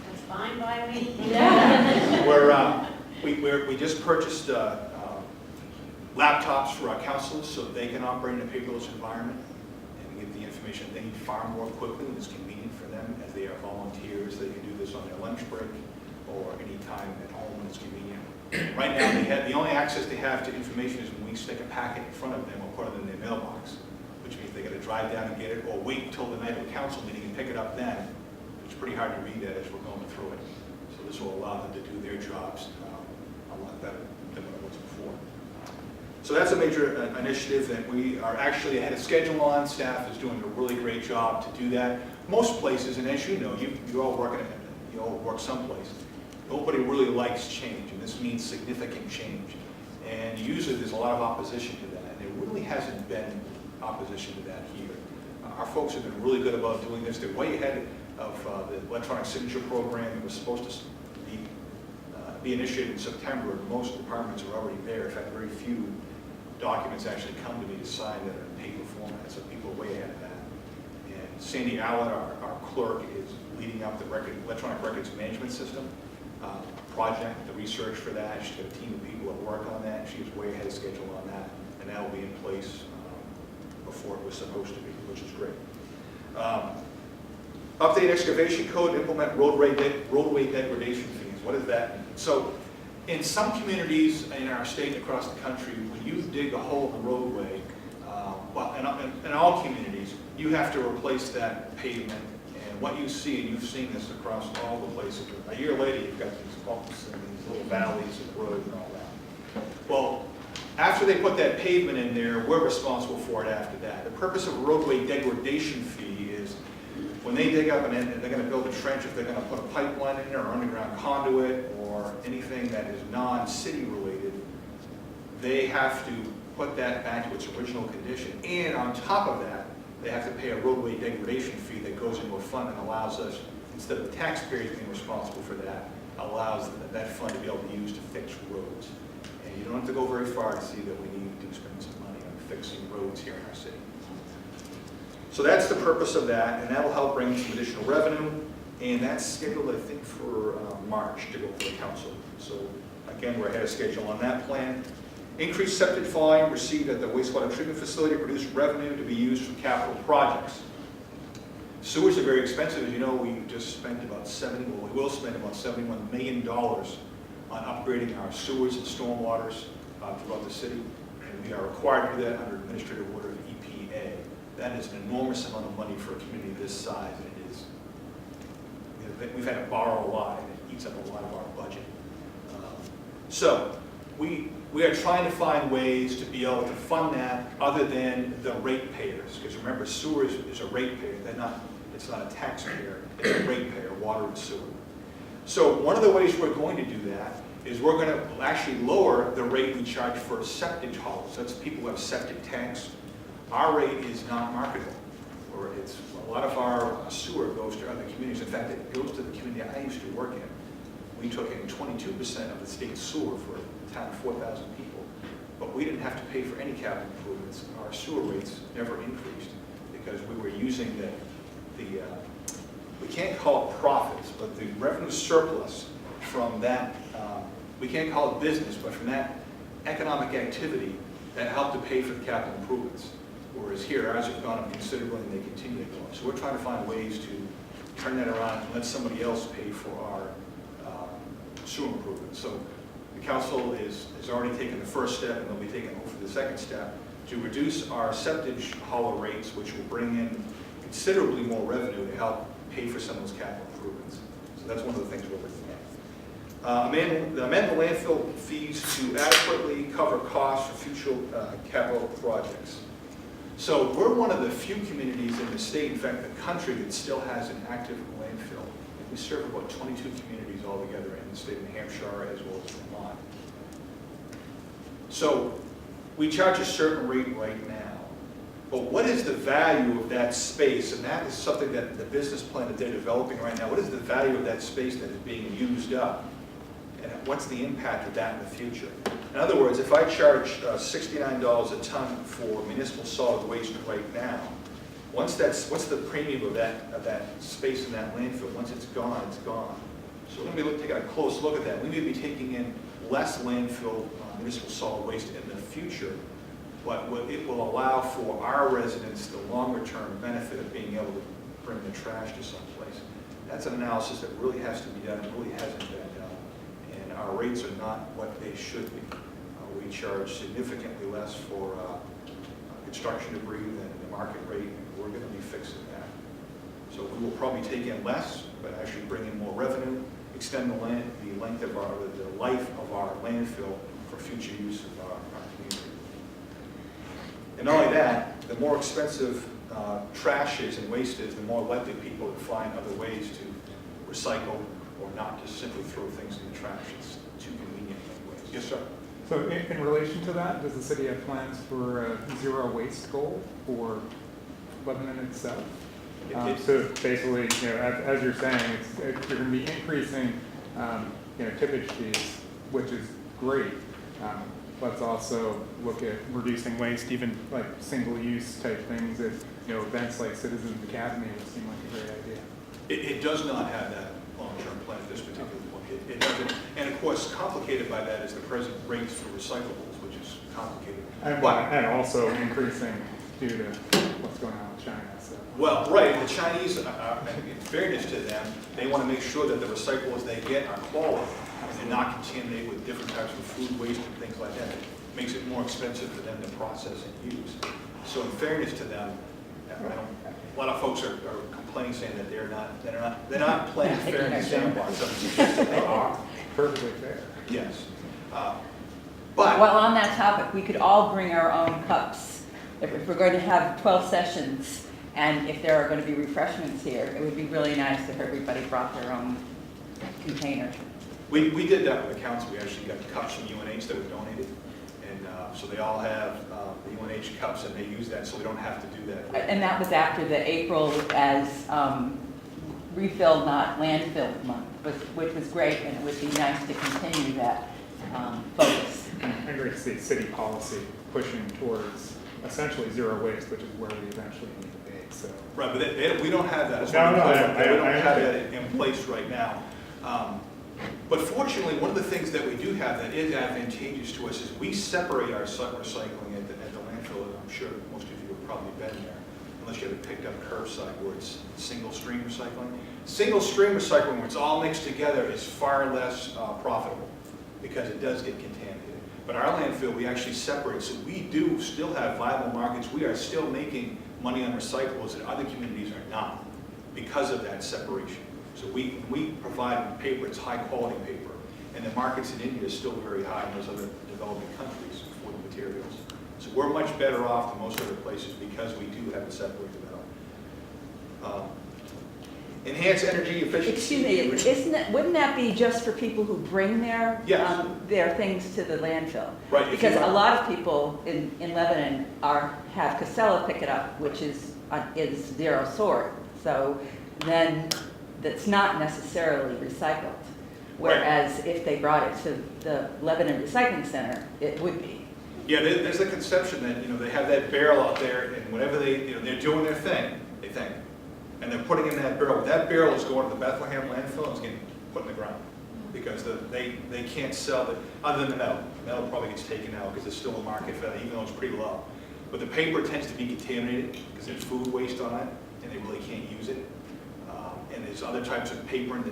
That's fine by me. We just purchased laptops for our counselors so that they can operate in a paperless environment and get the information they need far more quickly, and it's convenient for them as they are volunteers. They can do this on their lunch break or any time at home when it's convenient. Right now, the only access they have to information is when we stick a packet in front of them or put it in their mailbox, which means they got to drive down and get it or wait until the night of a council meeting and pick it up then. It's pretty hard to read that as we're going through it. So this will allow them to do their jobs a lot better than what it was before. So that's a major initiative that we are actually ahead of schedule on. Staff is doing a really great job to do that. Most places, and as you know, you all work someplace. Nobody really likes change, and this means significant change. And usually there's a lot of opposition to that, and there really hasn't been opposition to that here. Our folks have been really good about doing this. They're way ahead of the electronic signature program. It was supposed to be initiated in September, and most departments are already there. In fact, very few documents actually come to me to sign that are in paper format, so people are way ahead of that. And Sandy Allen, our clerk, is leading up the electronic records management system project, the research for that. She's got a team of people that work on that. She's way ahead of schedule on that, and that will be in place before it was supposed to be, which is great. Update excavation code, implement roadway degradation fees. What does that mean? So in some communities in our state and across the country, when you dig a hole in the roadway, well, in all communities, you have to replace that pavement. And what you see, and you've seen this across all the places, a year later you've got these bumps and these little valleys of the road and all that. Well, after they put that pavement in there, we're responsible for it after that. The purpose of a roadway degradation fee is when they dig up and they're going to build a trench, if they're going to put a pipeline in there or underground conduit or anything that is non-city related, they have to put that back to its original condition. And on top of that, they have to pay a roadway degradation fee that goes into a fund and allows us, instead of the taxpayers being responsible for that, allows that fund to be able to use to fix roads. And you don't have to go very far to see that we need to spend some money on fixing roads here in our city. So that's the purpose of that, and that will help bring some additional revenue. And that's scheduled, I think, for March to go for the council. So again, we're ahead of schedule on that plan. Increased septic volume received at the wastewater treatment facility produced revenue to be used for capital projects. Sewers are very expensive. As you know, we just spent about we will spend about $71 million on upgrading our sewers and stormwaters throughout the city. And we are required to do that under administrative order of EPA. That is an enormous amount of money for a community this size. It is. We've had to borrow a lot, and it eats up a lot of our budget. So we are trying to find ways to be able to fund that other than the ratepayers. Because remember, sewers is a ratepayer. It's not a taxpayer. It's a ratepayer, water and sewer. So one of the ways we're going to do that is we're going to actually lower the rate we charge for septic hauls. That's people who have septic tanks. Our rate is not marketable. Or a lot of our sewer goes to other communities. In fact, it goes to the community I used to work in. We took in 22% of the state's sewer for a town of 4,000 people. But we didn't have to pay for any capital improvements. Our sewer rates never increased because we were using we can't call it profits, but the revenue surplus from that, we can't call it business, but from that economic activity that helped to pay for the capital improvements. Whereas here, ours have gone up considerably and they continue to go up. So we're trying to find ways to turn that around and let somebody else pay for our sewer improvements. So the council has already taken the first step, and they'll be taking hopefully the second step to reduce our septage hauler rates, which will bring in considerably more revenue to help pay for some of those capital improvements. So that's one of the things we're looking at. Amend the landfill fees to adequately cover costs for future capital projects. So we're one of the few communities in the state, in fact the country, that still has an active landfill. We serve about 22 communities altogether in the state of New Hampshire as well as Vermont. So we charge a certain rate right now. But what is the value of that space? And that is something that the business plan that they're developing right now. What is the value of that space that is being used up? And what's the impact of that in the future? In other words, if I charge $69 a ton for municipal solid waste right now, what's the premium of that space in that landfill? Once it's gone, it's gone. So we're going to be taking a close look at that. We may be taking in less landfill municipal solid waste in the future, but it will allow for our residents the longer-term benefit of being able to bring the trash to some place. That's an analysis that really has to be done. It really hasn't been done. And our rates are not what they should be. We charge significantly less for construction debris than the market rate, and we're going to be fixing that. So we will probably take in less, but actually bring in more revenue, extend the length of the life of our landfill for future use of our community. And not only that, the more expensive trash is and waste is, the more likely people to find other ways to recycle or not just simply throw things in the trash. It's too convenient anyways. Yes, sir. So in relation to that, does the city have plans for a zero waste goal for Lebanon itself? So basically, as you're saying, you're going to be increasing, tippage fees, which is great. Let's also look at reducing waste, even like single-use type things. If events like Citizens Academy would seem like a great idea. It does not have that long-term plan at this particular point. It doesn't, and of course, complicated by that is the present rates for recyclables, which is complicated. And also increasing due to what's going on with China. So. Well, right, the Chinese, in fairness to them, they want to make sure that the recyclables they get are quality and they're not contaminated with different types of food waste and things like that. It makes it more expensive for them to process and use. So in fairness to them, a lot of folks are complaining, saying that they're not playing fair in the sandbox. They are. Perfectly fair. Yes. But Well, on that topic, we could all bring our own cups. If we're going to have 12 sessions, and if there are going to be refreshments here, it would be really nice if everybody brought their own container. we did that with the council. We actually got cups from UNH that were donated. And so they all have the UNH cups, and they use that, so we don't have to do that. And that was after the April as refill, not landfill month, which was great, and it would be nice to continue that focus. I agree to see city policy pushing towards essentially zero waste, which is where we eventually need to be. So. Right, but we don't have that. No, we don't have that in place right now. But fortunately, one of the things that we do have that is advantageous to us is we separate our recycling at the landfill. I'm sure most of you have probably been there, unless you have it picked up curbside, where it's single stream recycling. Single stream recycling, where it's all mixed together, is far less profitable because it does get contaminated. But our landfill, we actually separate, so we do still have viable markets. We are still making money on recyclables that other communities are not because of that separation. So we provide paper, it's high quality paper, and the markets in India are still very high in those other developing countries for the materials. So we're much better off than most other places because we do have it separated out. Enhance energy efficiency. Excuse me, wouldn't that be just for people who bring their Yes. their things to the landfill? Right. Because a lot of people in Lebanon have Casella pick it up, which is zero sort. So then that's not necessarily recycled. Whereas if they brought it to the Lebanon Recycling Center, it would be. Yeah, there's a conception that, they have that barrel out there, and whenever they're doing their thing, they think, and they're putting in that barrel. That barrel is going to the Bethlehem landfill and is getting put in the ground, because they can't sell it, other than the metal. The metal probably gets taken out because there's still a market for that, even though it's pretty low. But the paper tends to be contaminated because there's food waste on it, and they really can't use it. And there's other types of paper,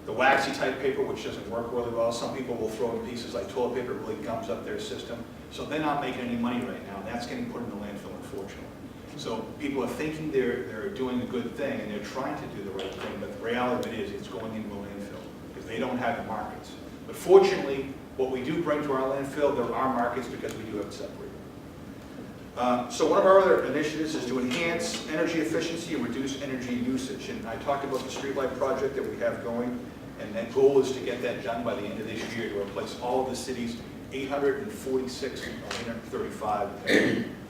the waxy type paper, which doesn't work really well. Some people will throw in pieces like toilet paper, really gums up their system. So they're not making any money right now, and that's getting put in the landfill, unfortunately. So people are thinking they're doing a good thing, and they're trying to do the right thing, but the reality of it is it's going into the landfill because they don't have the markets. But fortunately, what we do bring to our landfill, there are markets because we do have it separated. So one of our other initiatives is to enhance energy efficiency and reduce energy usage. And I talked about the streetlight project that we have going, and that goal is to get that done by the end of this year to replace all of the city's 846 or 835,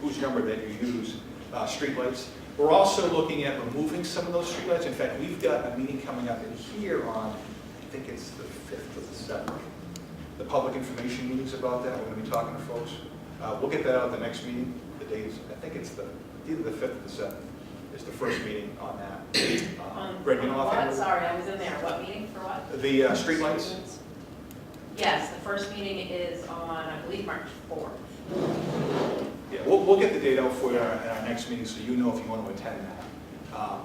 whose number that you use, streetlights. We're also looking at removing some of those streetlights. In fact, we've got a meeting coming up in here on, I think it's the 5th or the 7th. The public information meetings about that. We're going to be talking to folks. We'll get that out at the next meeting. The days, I think it's either the 5th or the 7th. It's the first meeting on that. Greg, you know offhand? What? Sorry, I was in there. What meeting for what? The streetlights. Yes, the first meeting is on, I believe, March 4th. Yeah, we'll get the date out for you at our next meeting, so you know if you want to attend that.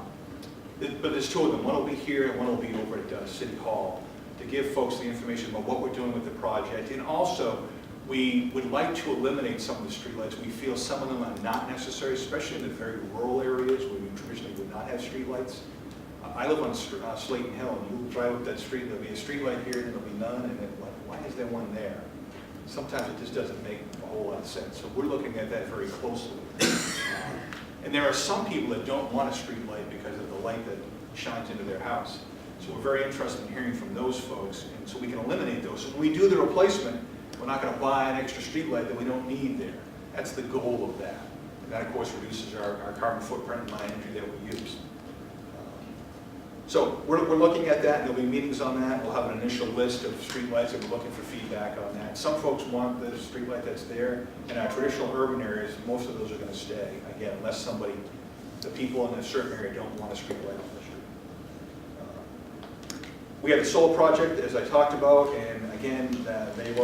But there's two of them. One will be here, and one will be over at City Hall to give folks the information about what we're doing with the project. And also, we would like to eliminate some of the streetlights. We feel some of them are not necessary, especially in the very rural areas where we traditionally would not have streetlights. I live on Slayton Hill, and you drive up that street, there'll be a streetlight here, and there'll be none, and then why is there one there? Sometimes it just doesn't make a whole lot of sense. So we're looking at that very closely. And there are some people that don't want a streetlight because of the light that shines into their house. So we're very interested in hearing from those folks, and so we can eliminate those. So when we do the replacement, we're not going to buy an extra streetlight that we don't need there. That's the goal of that. And that, of course, reduces our carbon footprint and the energy that we use. So we're looking at that, and there'll be meetings on that. We'll have an initial list of streetlights, and we're looking for feedback on that. Some folks want the streetlight that's there. In our traditional urban areas, most of those are going to stay, again, unless the people in a certain area don't want a streetlight on the street. We have the solar project, as I talked about, and again, they're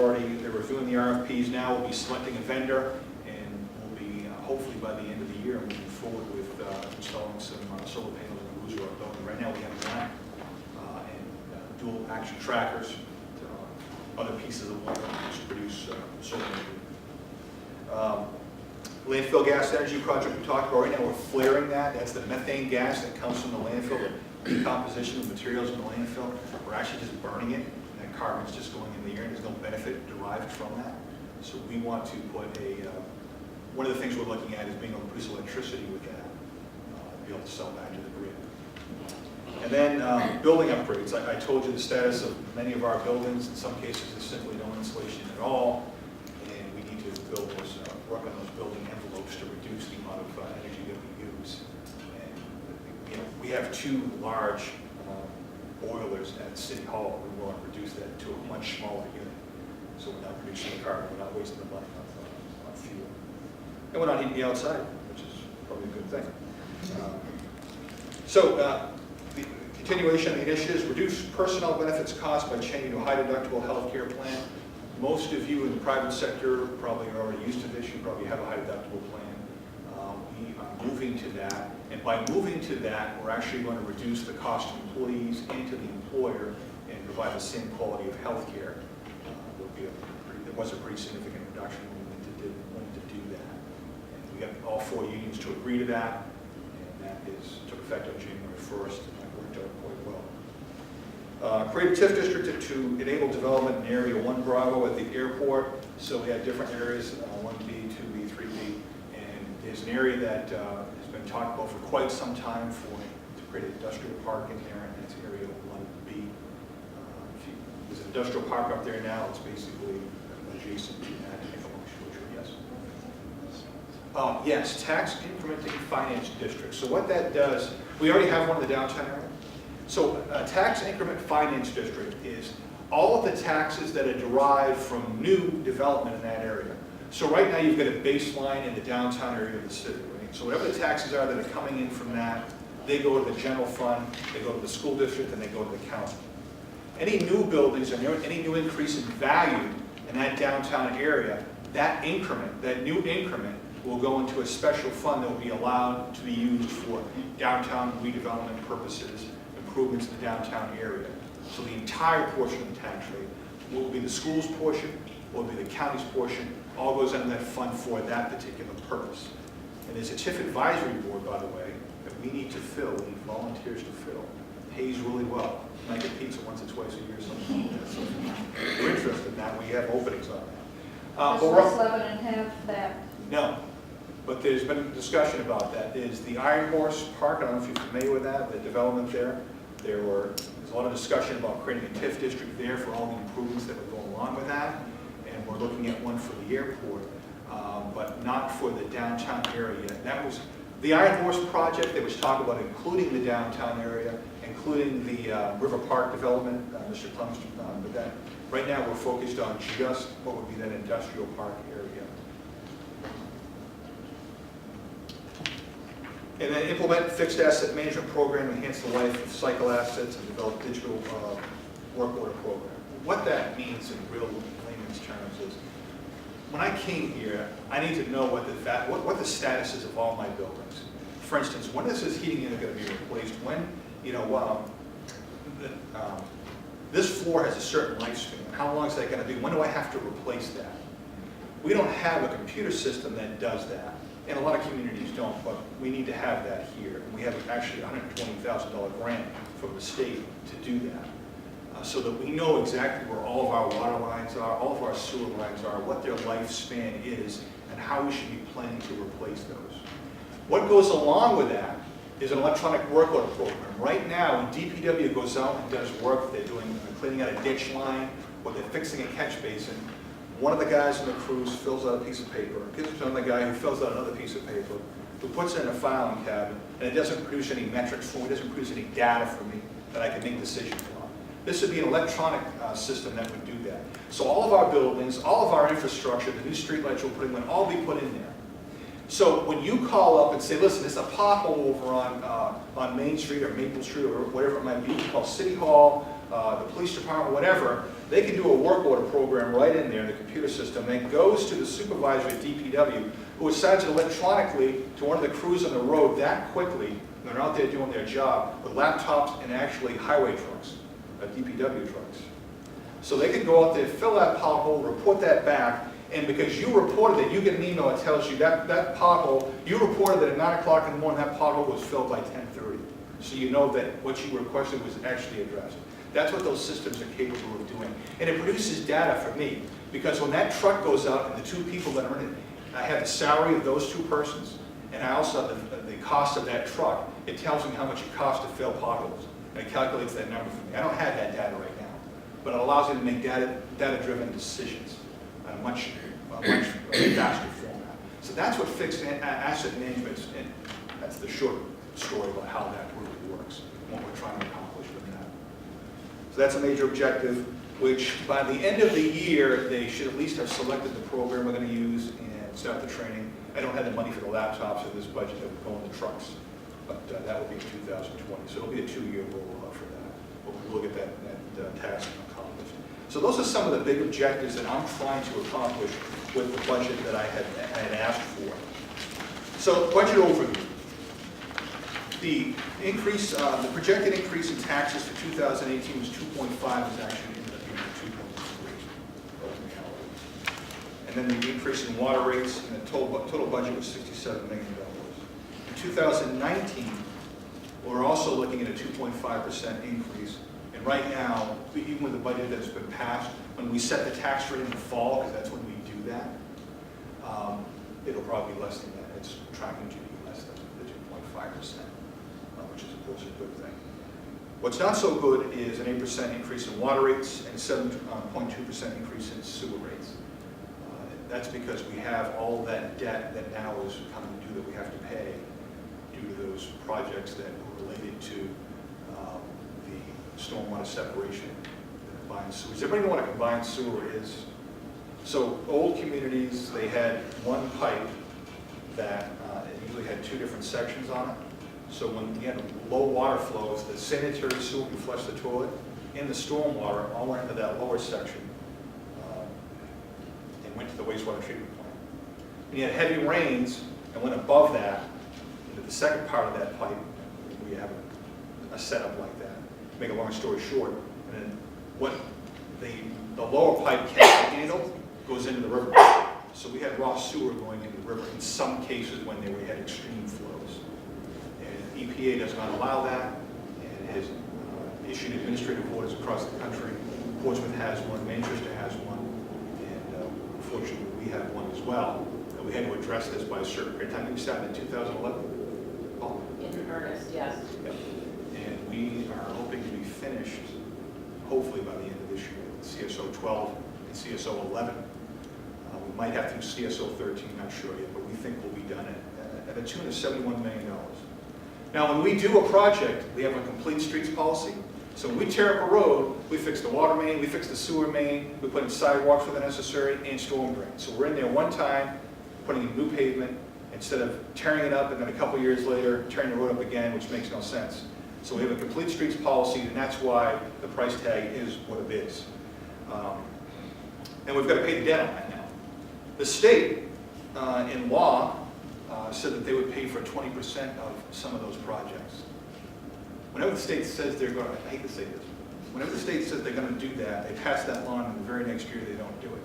reviewing the RFPs now. We'll be selecting a vendor, and we'll be, hopefully by the end of the year, moving forward with installing some solar panels in the Roosevelt building. Right now, we have that and dual action trackers, other pieces of wire to produce solar energy. Landfill gas energy project we talked about. Right now, we're flaring that. That's the methane gas that comes from the landfill, the decomposition of materials in the landfill. We're actually just burning it, and that carbon's just going in the air, and there's no benefit derived from that. So we want to put one of the things we're looking at is being able to produce electricity with that, be able to sell back to the grid. And then building upgrades. I told you the status of many of our buildings. In some cases, there's simply no insulation at all, and we need to work on those building envelopes to reduce the amount of energy that we use. And we have two large boilers at City Hall. We want to reduce that to a much smaller unit. So we're not producing the carbon, we're not wasting the money on fuel. And we're not heating the outside, which is probably a good thing. The continuation of the initiatives, reduce personnel benefits costs by changing to a high deductible health care plan. Most of you in the private sector probably are already used to this. You probably have a high deductible plan. We are moving to that. And by moving to that, we're actually going to reduce the cost to employees and to the employer and provide the same quality of health care. There was a pretty significant reduction when we wanted to do that. And we got all 4 unions to agree to that. And that took effect on January 1st. And that worked out quite well. Create a TIF district to enable development in Area 1 Bravo at the airport. So we have different areas, 1B, 2B, 3B. And there's an area that has been talked about for quite some time to create an industrial park in there, and that's Area 1B. There's an industrial park up there now. It's basically adjacent to that. Yes. Yes, tax incrementing finance district. So what that does, we already have one in the downtown area. So a tax increment finance district is all of the taxes that are derived from new development in that area. So right now you've got a baseline in the downtown area of the city, right? So whatever the taxes are that are coming in from that, they go to the general fund, they go to the school district, and they go to the county. Any new buildings or any new increase in value in that downtown area, that increment, that new increment, will go into a special fund that will be allowed to be used for downtown redevelopment purposes, improvements in the downtown area. So the entire portion of the tax rate will be the school's portion, will be the county's portion, all goes into that fund for that particular purpose. And there's a TIF advisory board, by the way, that we need to fill, we need volunteers to fill. Pays really well. I get pizza once or twice a year, something like that. So if you're interested in that, we have openings on that. Does Lebanon have that? No, but there's been discussion about that. Is the Iron Horse Park, I don't know if you're familiar with that, the development there. There's a lot of discussion about creating a TIF district there for all the improvements that would go along with that. And we're looking at one for the airport, but not for the downtown area. That was the Iron Horse project. There was talk about including the downtown area, including the River Park development, Mr. Clemens, but that right now we're focused on just what would be that industrial park area. And then implement fixed asset management program, enhance the life of cycle assets, and develop digital work order program. What that means in real layman's terms is, when I came here, I need to know what the status is of all my buildings. For instance, when is this heating unit going to be replaced? When, this floor has a certain lifespan. How long is that going to be? When do I have to replace that? We don't have a computer system that does that. And a lot of communities don't, but we need to have that here. And we have actually a $120,000 grant from the state to do that. So that we know exactly where all of our water lines are, all of our sewer lines are, what their lifespan is, and how we should be planning to replace those. What goes along with that is an electronic work order program. Right now, when DPW goes out and does work, they're cleaning out a ditch line, or they're fixing a catch basin, one of the guys in the crews fills out a piece of paper, gives it to another guy who fills out another piece of paper, who puts it in a filing cabinet, and it doesn't produce any metrics for me, it doesn't produce any data for me that I can make decisions on. This would be an electronic system that would do that. So all of our buildings, all of our infrastructure, the new streetlights we're putting in, all be put in there. So when you call up and say, listen, there's a pothole over on Main Street or Maple Street or whatever it might be, you call City Hall, the police department, whatever, they can do a work order program right in there in the computer system that goes to the supervisor at DPW, who assigns it electronically to one of the crews on the road that quickly. They're out there doing their job with laptops and actually highway trucks, DPW trucks. So they can go out there, fill that pothole, report that back, and because you reported it, you get an email that tells you that pothole, you reported that at 9 o'clock in the morning that pothole was filled by 10:30. So you know that what you requested was actually addressed. That's what those systems are capable of doing. And it produces data for me, because when that truck goes out and the two people that are in it, I have the salary of those two persons, and I also have the cost of that truck. It tells me how much it costs to fill potholes, and it calculates that number for me. I don't have that data right now, but it allows me to make data-driven decisions on a much faster format. So that's what fixed asset management is, and that's the short story about how that really works, and what we're trying to accomplish with that. So that's a major objective, which by the end of the year, they should at least have selected the program we're going to use and start the training. I don't have the money for the laptops in this budget that would go in the trucks, but that will be in 2020. So it'll be a 2-year rollout for that. We'll get that task accomplished. So those are some of the big objectives that I'm trying to accomplish with the budget that I had asked for. So budget overview. The increase, the projected increase in taxes for 2018 was 2.5, is actually ended up being 2.3. And then the increase in water rates, and the total budget was $67 million. In 2019, we're also looking at a 2.5% increase. And right now, even with the budget that's been passed, when we set the tax rate in the fall, because that's when we do that, it'll probably be less than that. It's tracking to be less than the 2.5%. Which is a good thing. What's not so good is an 8% increase in water rates and 7.2% increase in sewer rates. That's because we have all that debt that now is coming due that we have to pay due to those projects that were related to stormwater separation, combined sewers. Everybody know what a combined sewer is? So old communities, they had one pipe that it usually had two different sections on it. So when you had low water flows, the sanitary sewer would flush the toilet, and the stormwater all went into that lower section and went to the wastewater treatment plant. And you had heavy rains and went above that into the second part of that pipe. We have a setup like that. To make a long story short, and then what the lower pipe can't handle goes into the river. So we had raw sewer going into the river in some cases when we had extreme flows. And EPA does not allow that, and has issued administrative orders across the country. Portsmouth has one, Manchester has one, and unfortunately we have one as well. And we had to address this by a certain period of time. We started in 2011. Paula? In earnest, yes. Yep. And we are hoping to be finished, hopefully by the end of this year, with CSO 12 and CSO 11. We might have to do CSO 13, not sure yet, but we think we'll be done at a tune of $71 million. Now, when we do a project, we have a complete streets policy. So when we tear up a road, we fix the water main, we fix the sewer main, we put in sidewalks where necessary, and storm drains. So we're in there one time, putting in new pavement, instead of tearing it up and then a couple years later, tearing the road up again, which makes no sense. So we have a complete streets policy, and that's why the price tag is what it is. And we've got to pay the debt on that now. The state, in law, said that they would pay for 20% of some of those projects. Whenever the state says they're going to, I hate to say this, whenever the state says they're going to do that, they pass that law, and the very next year they don't do it.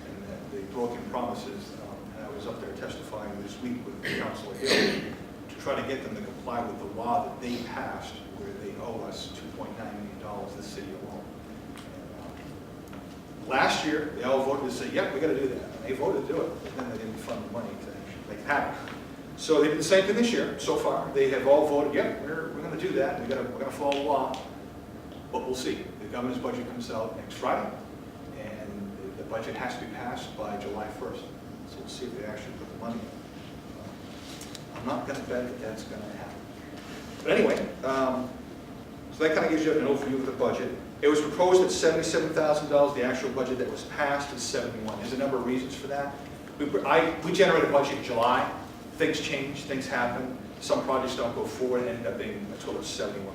And that they broken promises. And I was up there testifying this week with Councilor Hill to try to get them to comply with the law that they passed, where they owe us $2.9 million, the city alone. Last year, they all voted to say, yep, we got to do that. And they voted to do it, but then they didn't fund the money to actually make it happen. So they did the same thing this year. So far, they have all voted, yep, we're going to do that. We're going to follow the law. But we'll see. The governor's budget comes out next Friday, and the budget has to be passed by July 1st. So we'll see if they actually put the money in. I'm not going to bet that that's going to happen. But anyway, so that kind of gives you an overview of the budget. It was proposed at $77,000. The actual budget that was passed is $71,000. There's a number of reasons for that. We generate a budget in July. Things change, things happen. Some projects don't go forward and end up being a total of $71 million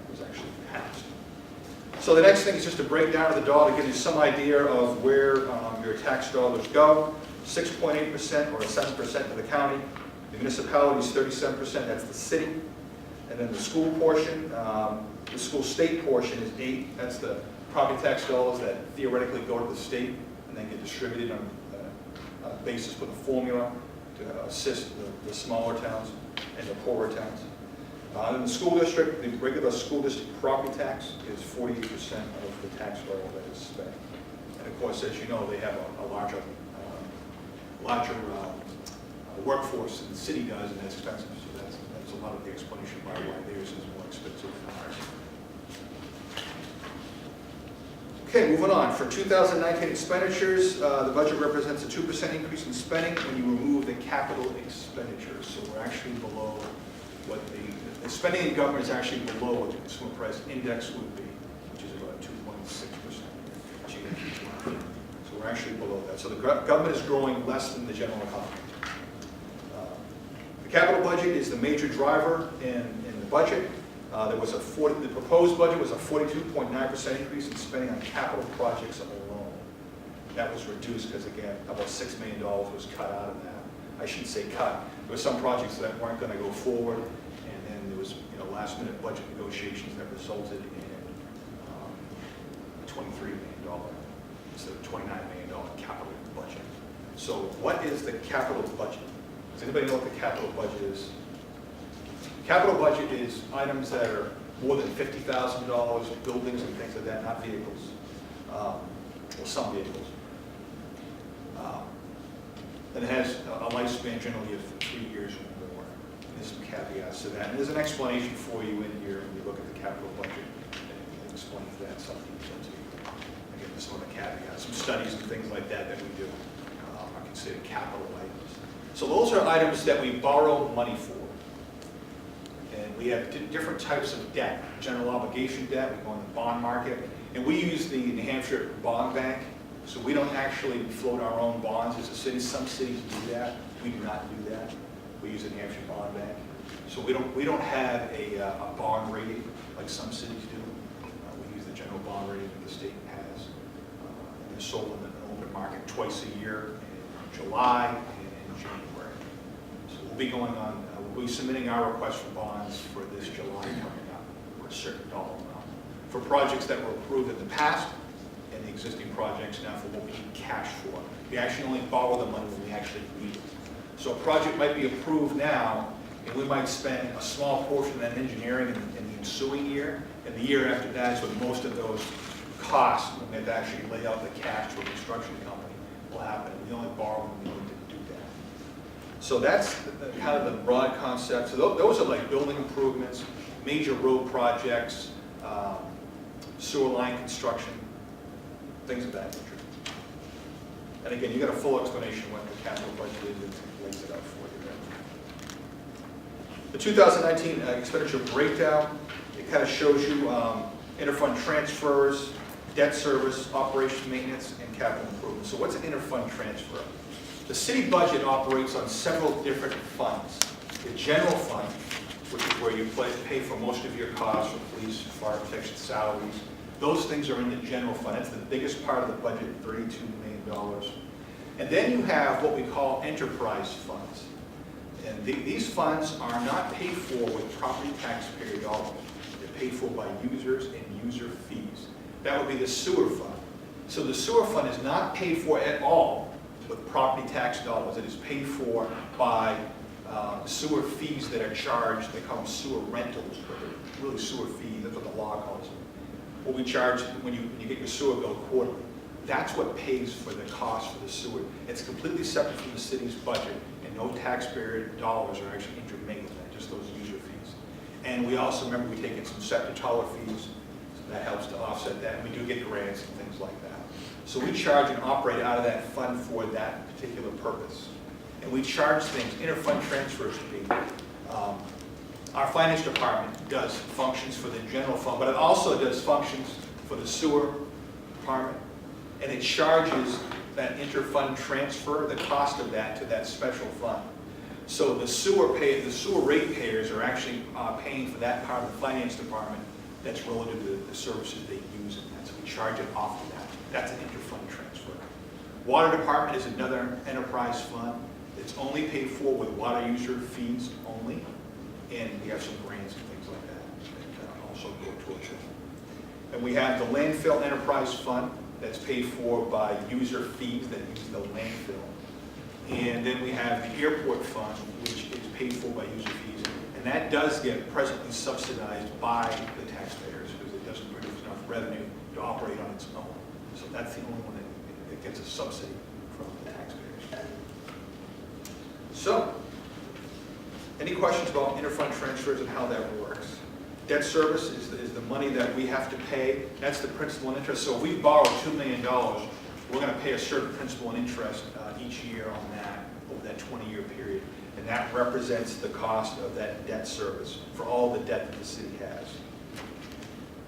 was actually passed. So the next thing is just a breakdown of the dollar to give you some idea of where your tax dollars go. 6.8% or 7% to the county. The municipality is 37%, that's the city. And then the school portion, the school state portion is 8%. That's the property tax dollars that theoretically go to the state and then get distributed on a basis with a formula to assist the smaller towns and the poorer towns. In the school district, the regular school district property tax is 48% of the tax dollar that is spent. And of course, as you know, they have a larger workforce than the city does, and that's expensive. So that's a lot of the explanation why theirs is more expensive than ours. Okay, moving on. For 2019 expenditures, the budget represents a 2% increase in spending when you remove the capital expenditures. So we're actually below what the spending in government is actually below what the consumer price index would be, which is about 2.6% GDP. So we're actually below that. So the government is growing less than the general economy. The capital budget is the major driver in the budget. The proposed budget was a 42.9% increase in spending on capital projects alone. That was reduced because, again, about $6 million was cut out of that. I shouldn't say cut. There were some projects that weren't going to go forward, and then there was last-minute budget negotiations that resulted in a $23 million instead of $29 million capital budget. So what is the capital budget? Does anybody know what the capital budget is? Capital budget is items that are more than $50,000, buildings and things like that, not vehicles, or some vehicles. And it has a lifespan generally of 3 years or more. And there's some caveats to that. And there's an explanation for you in here when you look at the capital budget. It explains that some detail to you. Again, there's some of the caveats, some studies and things like that that we do are considered capital items. So those are items that we borrow money for. And We have different types of debt, general obligation debt, we go on the bond market, and we use the New Hampshire Bond Bank, so we don't actually float our own bonds as a city. Some cities do that, we do not do that. We use the New Hampshire Bond Bank. So we don't have a bond rating like some cities do. We use the general bond rating that the state has. And they're sold in the open market twice a year, in July and in January. So we'll be going on, we'll be submitting our request for bonds for this July coming up for a certain dollar amount. For projects that were approved in the past and the existing projects now for what we need cash for. We actually only borrow the money when we actually need it. So a project might be approved now, and we might spend a small portion of that engineering in the ensuing year, and the year after that is when most of those costs, when they have to actually lay out the cash to a construction company, will happen. We only borrow when we need to do that. So that's kind of the broad concept. So those are like building improvements, major road projects, sewer line construction, things of that nature. And again, you got a full explanation of what the capital budget is and lays it out for you there. The 2019 expenditure breakdown, it kind of shows you interfund transfers, debt service, operation maintenance, and capital improvement. So what's an interfund transfer? The city budget operates on several different funds. The general fund, which is where you pay for most of your costs for police, fire protection, salaries. Those things are in the general fund. That's the biggest part of the budget, $32 million. And then you have what we call enterprise funds. And these funds are not paid for with property taxpayer dollars. They're paid for by users and user fees. That would be the sewer fund. So the sewer fund is not paid for at all with property tax dollars. It is paid for by sewer fees that are charged. They call them sewer rentals, but they're really sewer fees. That's what the law calls them. What we charge when you get your sewer bill quarterly. That's what pays for the cost for the sewer. It's completely separate from the city's budget, and no taxpayer dollars are actually intermingled in that, just those user fees. And we also, remember, we take in some septic tower fees, so that helps to offset that. And we do get grants and things like that. So we charge and operate out of that fund for that particular purpose. And we charge things, interfund transfers to be. Our finance department does functions for the general fund, but it also does functions for the sewer department. And it charges that interfund transfer, the cost of that, to that special fund. So the sewer ratepayers are actually paying for that part of the finance department that's relative to the services they use in that. So we charge it off of that. That's an interfund transfer. Water department is another enterprise fund. It's only paid for with water user fees only. And we have some grants and things like that also go towards it. And we have the landfill enterprise fund that's paid for by user fees that use the landfill. And then we have the airport fund, which is paid for by user fees. And that does get presently subsidized by the taxpayers because it doesn't produce enough revenue to operate on its own. So that's the only one that gets a subsidy from the taxpayers. So, any questions about interfund transfers and how that works? Debt service is the money that we have to pay. That's the principal and interest. So if we borrow $2 million, we're going to pay a certain principal and interest each year on that over that 20-year period. And that represents the cost of that debt service for all the debt that the city has.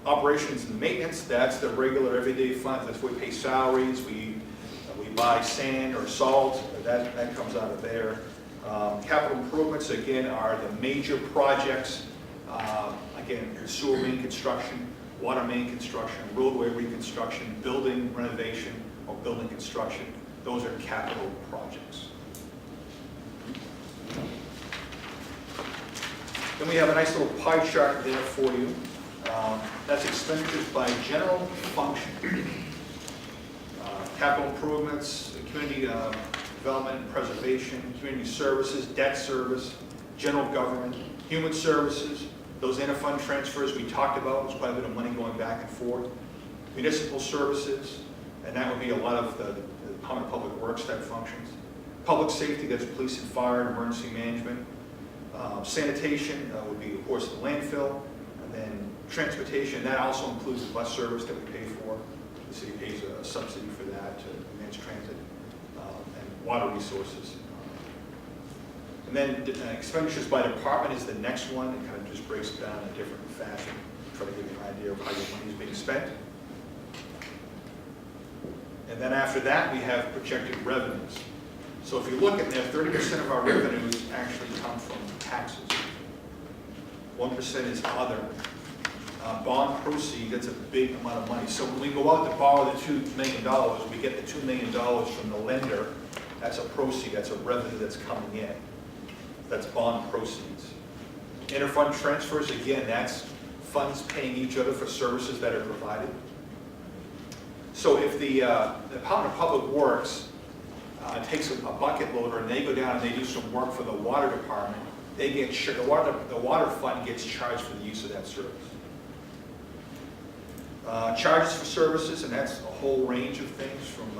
Operations and maintenance, that's the regular everyday funds. That's where we pay salaries, we buy sand or salt, that comes out of there. Capital improvements, again, are the major projects. Again, sewer main construction, water main construction, roadway reconstruction, building renovation, or building construction. Those are capital projects. Then we have a nice little pie chart there for you. That's expenditures by general function. Capital improvements, community development and preservation, community services, debt service, general government, human services, those interfund transfers we talked about, there's quite a bit of money going back and forth. Municipal services, and that would be a lot of the Department of Public Works type functions. Public safety, that's police and fire and emergency management. Sanitation would be, of course, the landfill. And then transportation, that also includes the bus service that we pay for. The city pays a subsidy for that to manage transit. And water resources. And then expenditures by department is the next one. It kind of just breaks it down in a different fashion, try to give you an idea of how your money is being spent. And then after that, we have projected revenues. So if you look at that, 30% of our revenues actually come from taxes. 1% is other. Bond proceeds, that's a big amount of money. So when we go out to borrow the $2 million, we get the $2 million from the lender. That's a proceed, that's a revenue that's coming in. That's bond proceeds. Interfund transfers, again, that's funds paying each other for services that are provided. So if the Department of Public Works takes a bucket loader and they go down and they do some work for the water department, they get the water fund gets charged for the use of that service. Charges for services, and that's a whole range of things from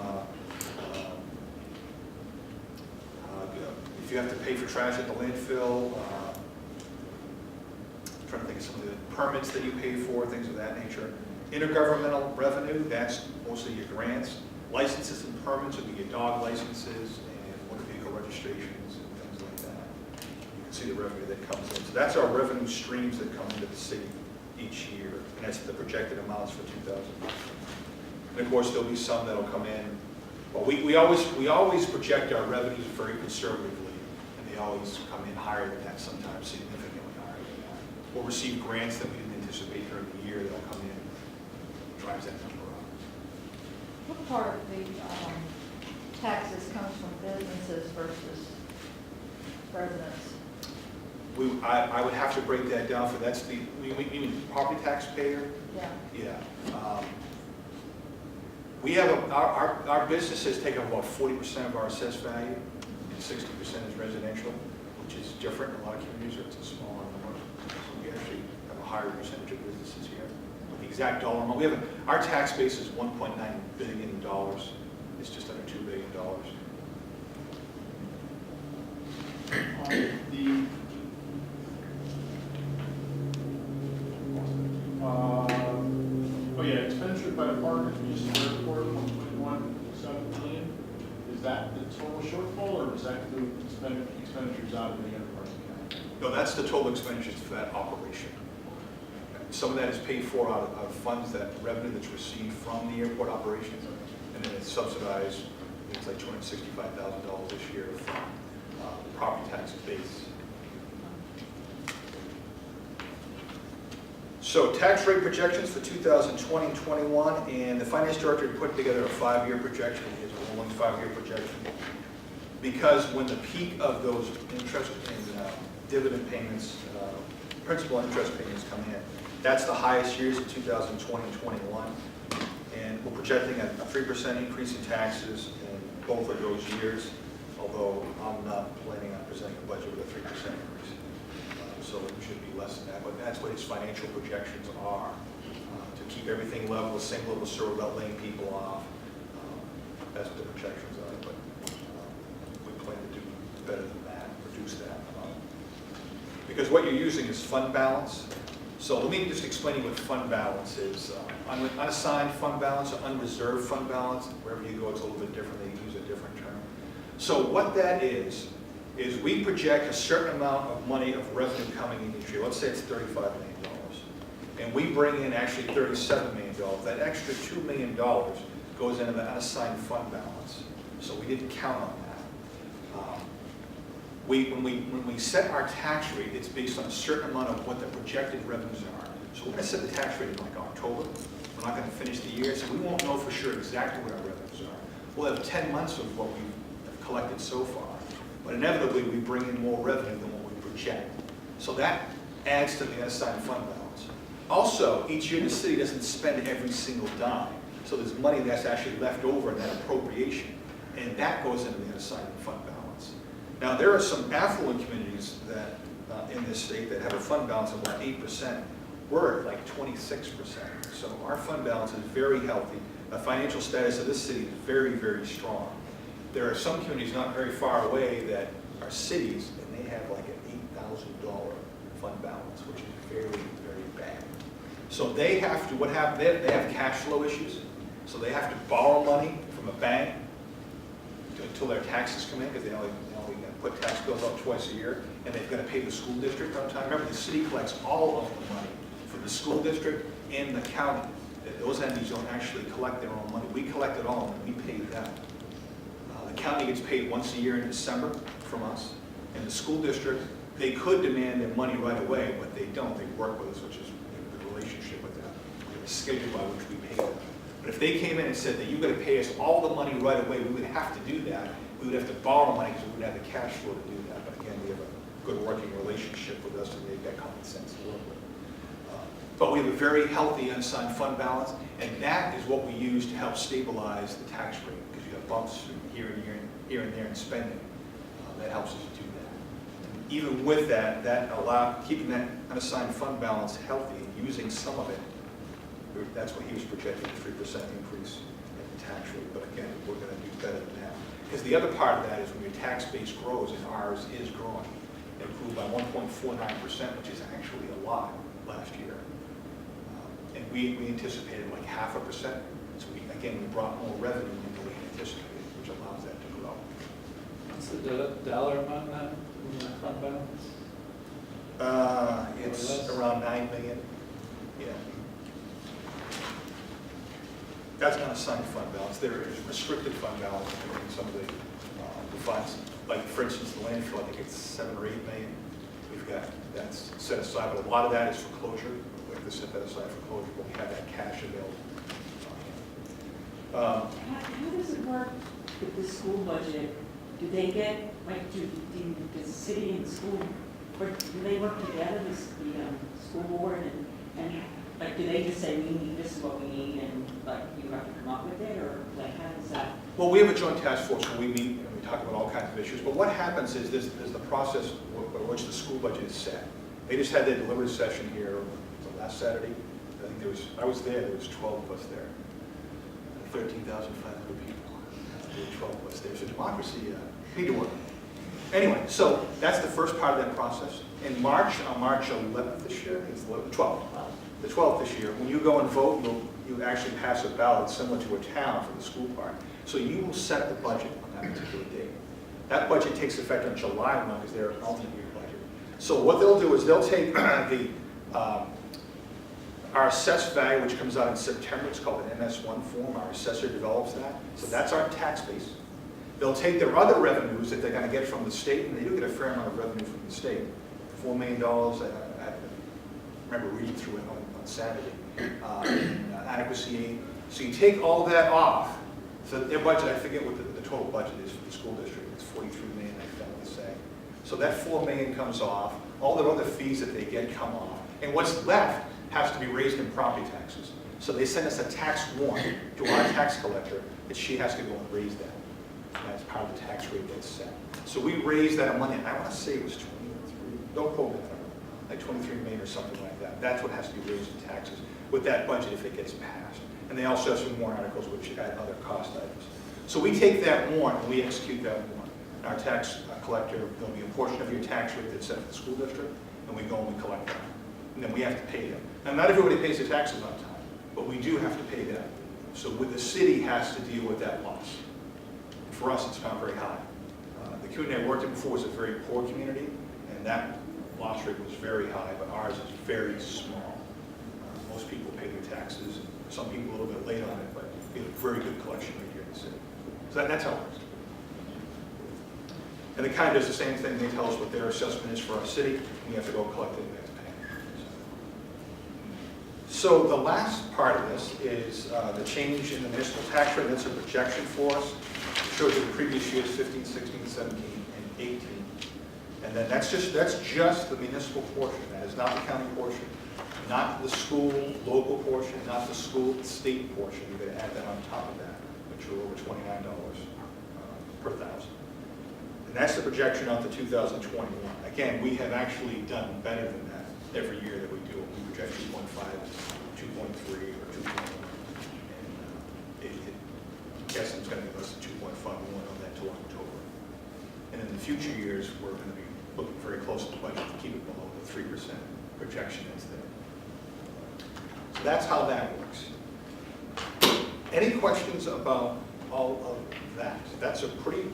if you have to pay for trash at the landfill, I'm trying to think of some of the permits that you pay for, things of that nature. Intergovernmental revenue, that's mostly your grants. Licenses and permits would be your dog licenses and motor vehicle registrations and things like that. You can see the revenue that comes in. So that's our revenue streams that come into the city each year, and that's the projected amounts for 2000. And of course, there'll be some that'll come in. Well, we always project our revenues very conservatively, and they always come in higher than that, sometimes significantly higher than that. We'll receive grants that we didn't anticipate during the year that'll come in, drives that number up. What part of the taxes comes from businesses versus residents? I would have to break that down for, that's the, you mean property taxpayer? Yeah. Yeah. We have, our businesses take up about 40% of our assessed value, and 60% is residential, which is different in a lot of communities, it's a smaller number. So we actually have a higher percentage of businesses here. The exact dollar amount, we have, our tax base is $1.9 billion. It's just under $2 billion. Oh yeah, expenditure by department, municipal airport, 1.17 million. Is that the total shortfall, or does that include expenditures out of the enterprise account? No, that's the total expenditures for that operation. Some of that is paid for out of funds, that revenue that's received from the airport operations, and then it's subsidized. It's like $265,000 this year from the property tax base. So tax rate projections for 2020 and 21, and the finance director put together a 5-year projection. It's a rolling 5-year projection. Because when the peak of those interest and dividend payments, principal and interest payments come in, that's the highest years in 2020 and 21. And we're projecting a 3% increase in taxes in both of those years, although I'm not planning on presenting a budget with a 3% increase. So it should be less than that, but that's what his financial projections are, to keep everything level, the same level of service without laying people off. That's what the projections are, but we plan to do better than that, reduce that amount. Because what you're using is fund balance. So let me just explain to you what fund balance is. Unassigned fund balance or unreserved fund balance, wherever you go it's a little bit different, they use a different term. So what that is we project a certain amount of money of revenue coming in each year. Let's say it's $35 million. And we bring in actually $37 million. That extra $2 million goes into the unassigned fund balance. So we didn't count on that. When we set our tax rate, it's based on a certain amount of what the projected revenues are. So we're going to set the tax rate in like October. We're not going to finish the year, so we won't know for sure exactly what our revenues are. We'll have 10 months of what we've collected so far. But inevitably, we bring in more revenue than what we project. So that adds to the unassigned fund balance. Also, each year the city doesn't spend every single dime. So there's money that's actually left over in that appropriation. And that goes into the unassigned fund balance. Now, there are some affluent communities that in this state that have a fund balance of about 8%. We're at like 26%. So our fund balance is very healthy. The financial status of this city is very, very strong. There are some communities not very far away that are cities, and they have like an $8,000 fund balance, which is very, very bad. So they have to, what happens, they have cash flow issues, so they have to borrow money from a bank until their taxes come in, because they only put put tax bills out twice a year, and they've got to pay the school district on time. Remember, the city collects all of the money for the school district and the county. Those entities don't actually collect their own money. We collect it all, and we pay them. The county gets paid once a year in December from us, and the school district, they could demand their money right away, but they don't. They work with us, which is a good relationship with them. We have a schedule by which we pay them. But if they came in and said that you've got to pay us all the money right away, we would have to do that. We would have to borrow money because we wouldn't have the cash flow to do that. But again, we have a good working relationship with us, and they've got common sense to work with. But we have a very healthy unassigned fund balance, and that is what we use to help stabilize the tax rate, because you have bumps here and there in spending. That helps us do that. Even with that, keeping that unassigned fund balance healthy and using some of it, that's what he was projecting, a 3% increase in the tax rate. But again, we're going to do better than that. Because the other part of that is when your tax base grows, and ours is growing, it grew by 1.49%, which is actually a lot last year. And we anticipated like 0.5%. So we brought more revenue than we anticipated, which allows that to grow. What's the dollar amount now in that fund balance? It's around $9 million. Yeah. That's not assigned fund balance. There is restricted fund balance in some of the funds. Like, for instance, the landfill, I think it's 7 or 8 million. We've got that's set aside, but a lot of that is for closure. We have to set that aside for closure, but we have that cash available. How does it work with the school budget? Do they get, like, do the city and the school, or do they work together, the school board, and like, do they just say, we need, this is what we need, and like, you have to come up with it, or like, how does that? Well, we have a joint task force where we meet and we talk about all kinds of issues, but what happens is there's the process by which the school budget is set. They just had their deliberative session here last Saturday. I think I was there was 12 of us there. 13,500 people. There were 12 of us there. So democracy, need to work. Anyway, so that's the first part of that process. In March, on March 11th this year, it's the 12th. The 12th this year, when you go and vote, you actually pass a ballot similar to a town for the school part. So you will set the budget on that particular date. That budget takes effect on July 1 because they're an alternate year budget. So what they'll do is they'll take our assessed value, which comes out in September. It's called an MS1 form. Our assessor develops that. So that's our tax base. They'll take their other revenues that they're going to get from the state, and they do get a fair amount of revenue from the state. $4 million, I remember reading through it on Saturday. Adequacy aid. So you take all that off. So their budget, I forget what the total budget is for the school district. It's $43 million, I failed to say. So that $4 million comes off. All the other fees that they get come off. And what's left has to be raised in property taxes. So they send us a tax warrant to our tax collector that she has to go and raise that. And that's part of the tax rate that's set. So we raise that money, and I want to say it was 23, don't quote me, like 23 million or something like that. That's what has to be raised in taxes with that budget if it gets passed. And they also have some warrant articles which add other cost items. So we take that warrant and we execute that warrant. And our tax collector, there'll be a portion of your tax rate that's set for the school district, and we go and we collect that. And then we have to pay them. Now, not everybody pays their taxes on time, but we do have to pay them. So the city has to deal with that loss. For us, it's not very high. The community I worked in before was a very poor community, and that loss rate was very high, but ours is very small. Most people pay their taxes, and some people a little bit late on it, but we have a very good collection rate here in the city. So that's how it works. And the county does the same thing. They tell us what their assessment is for our city, and we have to go collect it and we have to pay it. So the last part of this is the change in the municipal tax rate. That's a projection for us. It shows you the previous years, 15, 16, 17, and 18. And then that's just the municipal portion. That is not the county portion, not the school local portion, not the school state portion. You're going to add that on top of that, which are over $29 per thousand. And that's the projection out to 2021. Again, we have actually done better than that every year that we do it. We project 2.5, 2.3, or 2.1. And I guess it's going to be less than 2.5. We won't know that until October. And in the future years, we're going to be looking very close to the budget to keep it below the 3% projection that's there. So that's how that works. Any questions about all of that? That's a pretty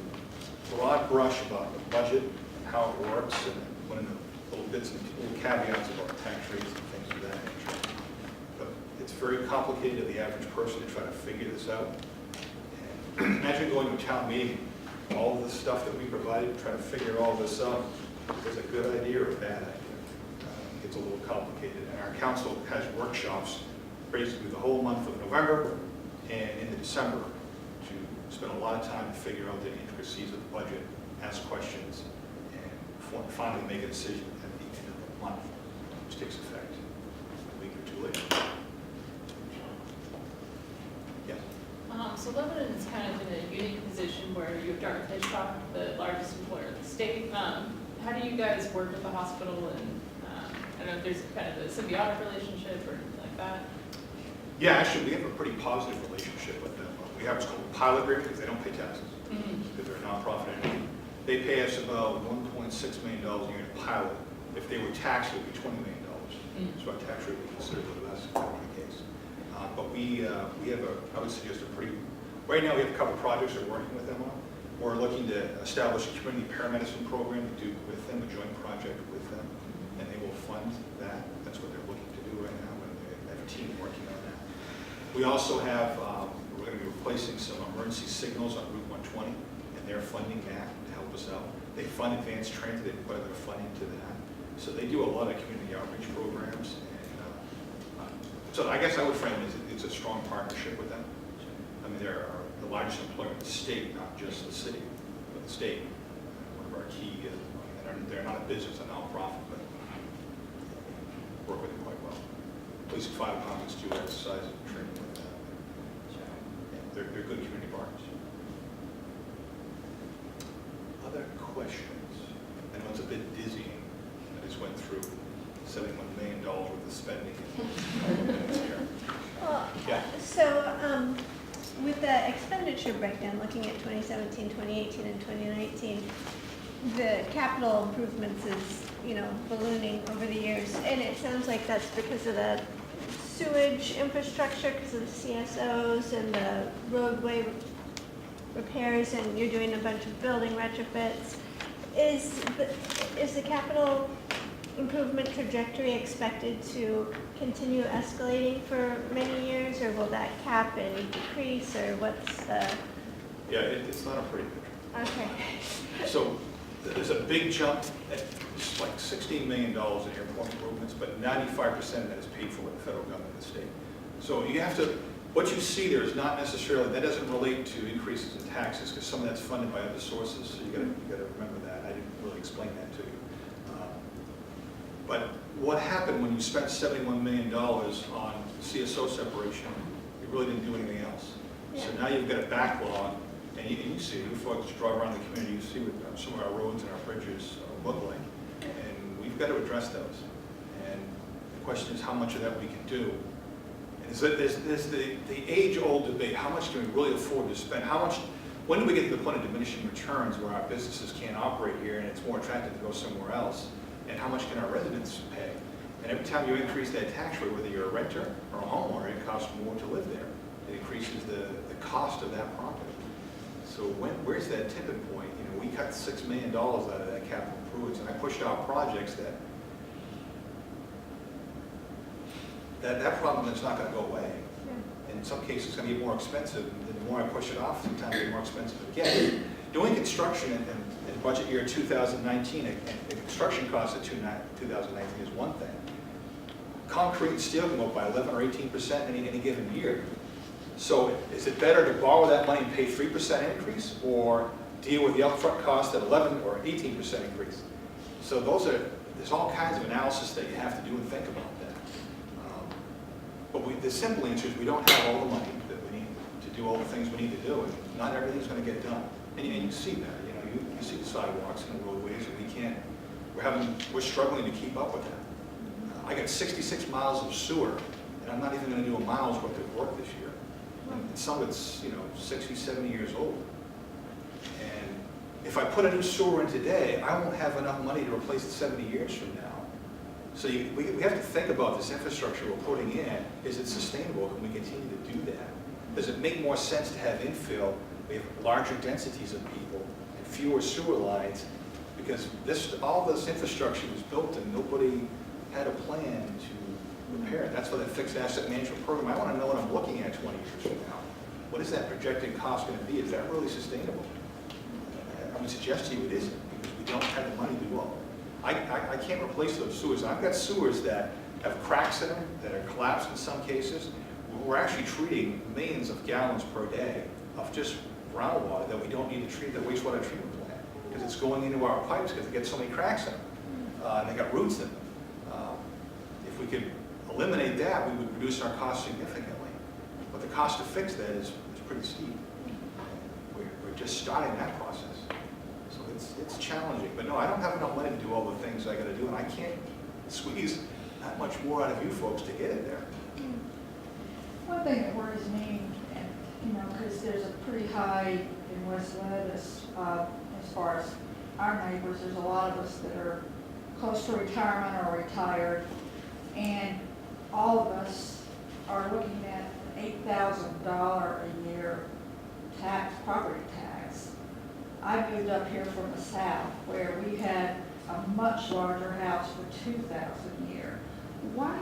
broad brush about the budget, how it works, and one of the little bits and little caveats about tax rates and things of that nature. But it's very complicated to the average person to try to figure this out. And imagine going to a town meeting, all of the stuff that we provided, try to figure all this out. Is it a good idea or a bad idea? It's a little complicated. And our council has workshops basically the whole month of November and into December to spend a lot of time to figure out the intricacies of the budget, ask questions, and finally make a decision at the end of the month, which takes effect a week or two later. Yes? So Lebanon is kind of in a unique position where you have Dartmouth Hitchcock, the largest employer in the state. How do you guys work with the hospital, and I don't know if there's kind of a symbiotic relationship or anything like that? Yeah, actually, we have a pretty positive relationship with them. We have what's called a pilot agreement because they don't pay taxes, because they're a nonprofit entity. They pay us about $1.6 million a year in pilot. If they were taxed, it would be $20 million. So our tax rate would be considerably less if that were the case. But we have I would suggest right now we have a couple projects we're working with them on. We're looking to establish a community paramedicine program to do with them, a joint project with them, and they will fund that. That's what they're looking to do right now, and they have a team working on that. We also have, we're going to be replacing some emergency signals on Route 120, and they're funding that to help us out. They fund advanced transit, they put a bit of funding to that. So they do a lot of community outreach programs. And so I guess I would frame it as it's a strong partnership with them. I mean, they're the largest employer in the state, not just the city, but the state. One of our key, they're not a business, a nonprofit, but work with them quite well. Police and fire departments do exercise and training with them. So, yeah, they're good community partners. Other questions? I know it's a bit dizzying. I just went through $71 million worth of spending. Well, Yeah. so with the expenditure breakdown, looking at 2017, 2018, and 2019, the capital improvements is, ballooning over the years. And it sounds like that's because of the sewage infrastructure, because of the CSOs and the roadway repairs, and you're doing a bunch of building retrofits. Is the capital improvement trajectory expected to continue escalating for many years, or will that cap and decrease, or what's the? Yeah, it's not a pretty picture. Okay. So there's a big jump at like $16 million in airport improvements, but 95% of that is paid for by the federal government and the state. So you have to, what you see there is not necessarily, that doesn't relate to increases in taxes, because some of that's funded by other sources, so you gotta remember that. I didn't really explain that to you. But what happened when you spent $71 million on CSO separation, you really didn't do anything else. Yeah. So now you've got a backlog, and you see, you folks drive around the community, you see what some of our roads and our bridges look like, and we've got to address those. And the question is how much of that we can do. And there's the age-old debate, how much can we really afford to spend? When do we get to the point of diminishing returns where our businesses can't operate here and it's more attractive to go somewhere else? And how much can our residents pay? And every time you increase that tax rate, whether you're a renter or a homeowner, it costs more to live there. It increases the cost of that property. So where's that tipping point? We cut $6 million out of that capital improvements, and I pushed out projects that problem is not going to go away. And in some cases, it's going to get more expensive. And the more I push it off, sometimes it get more expensive again. Doing construction in budget year 2019, the construction cost of 2019 is one thing. Concrete and steel can go up by 11 or 18% in any given year. So is it better to borrow that money and pay 3% increase, or deal with the upfront cost at 11 or 18% increase? So there's all kinds of analysis that you have to do and think about that. But the simple answer is we don't have all the money that we need to do all the things we need to do, and not everything's going to get done. And you see that. You see the sidewalks and the roadways, and we're struggling to keep up with that. I got 66 miles of sewer, and I'm not even going to do a mile's worth of work this year. And some of it's 60, 70 years old. And if I put a new sewer in today, I won't have enough money to replace it 70 years from now. So we have to think about this infrastructure we're putting in. Is it sustainable? Can we continue to do that? Does it make more sense to have infill? We have larger densities of people and fewer sewer lines, because all this infrastructure was built and nobody had a plan to repair it. That's why that fixed asset management program, I want to know what I'm looking at 20 years from now. What is that projected cost going to be? Is that really sustainable? I would suggest to you it isn't, because we don't have the money to do all of it. I can't replace those sewers. I've got sewers that have cracks in them, that are collapsed in some cases. We're actually treating millions of gallons per day of just groundwater that we don't need to treat, the wastewater treatment plant, because it's going into our pipes because they get so many cracks in them, and they got roots in them. If we could eliminate that, we would reduce our costs significantly. But the cost to fix that is pretty steep. We're just starting that process. So it's challenging. But no, I don't have enough money to do all the things I got to do, and I can't squeeze that much more out of you folks to get it there. One thing that worries me, and, you know, because there's a pretty high in West Led as far as our neighbors, there's a lot of us that are close to retirement or retired, and all of us are looking at an $8,000 a year tax, property tax. I moved up here from the south where we had a much larger house for $2,000 a year. Why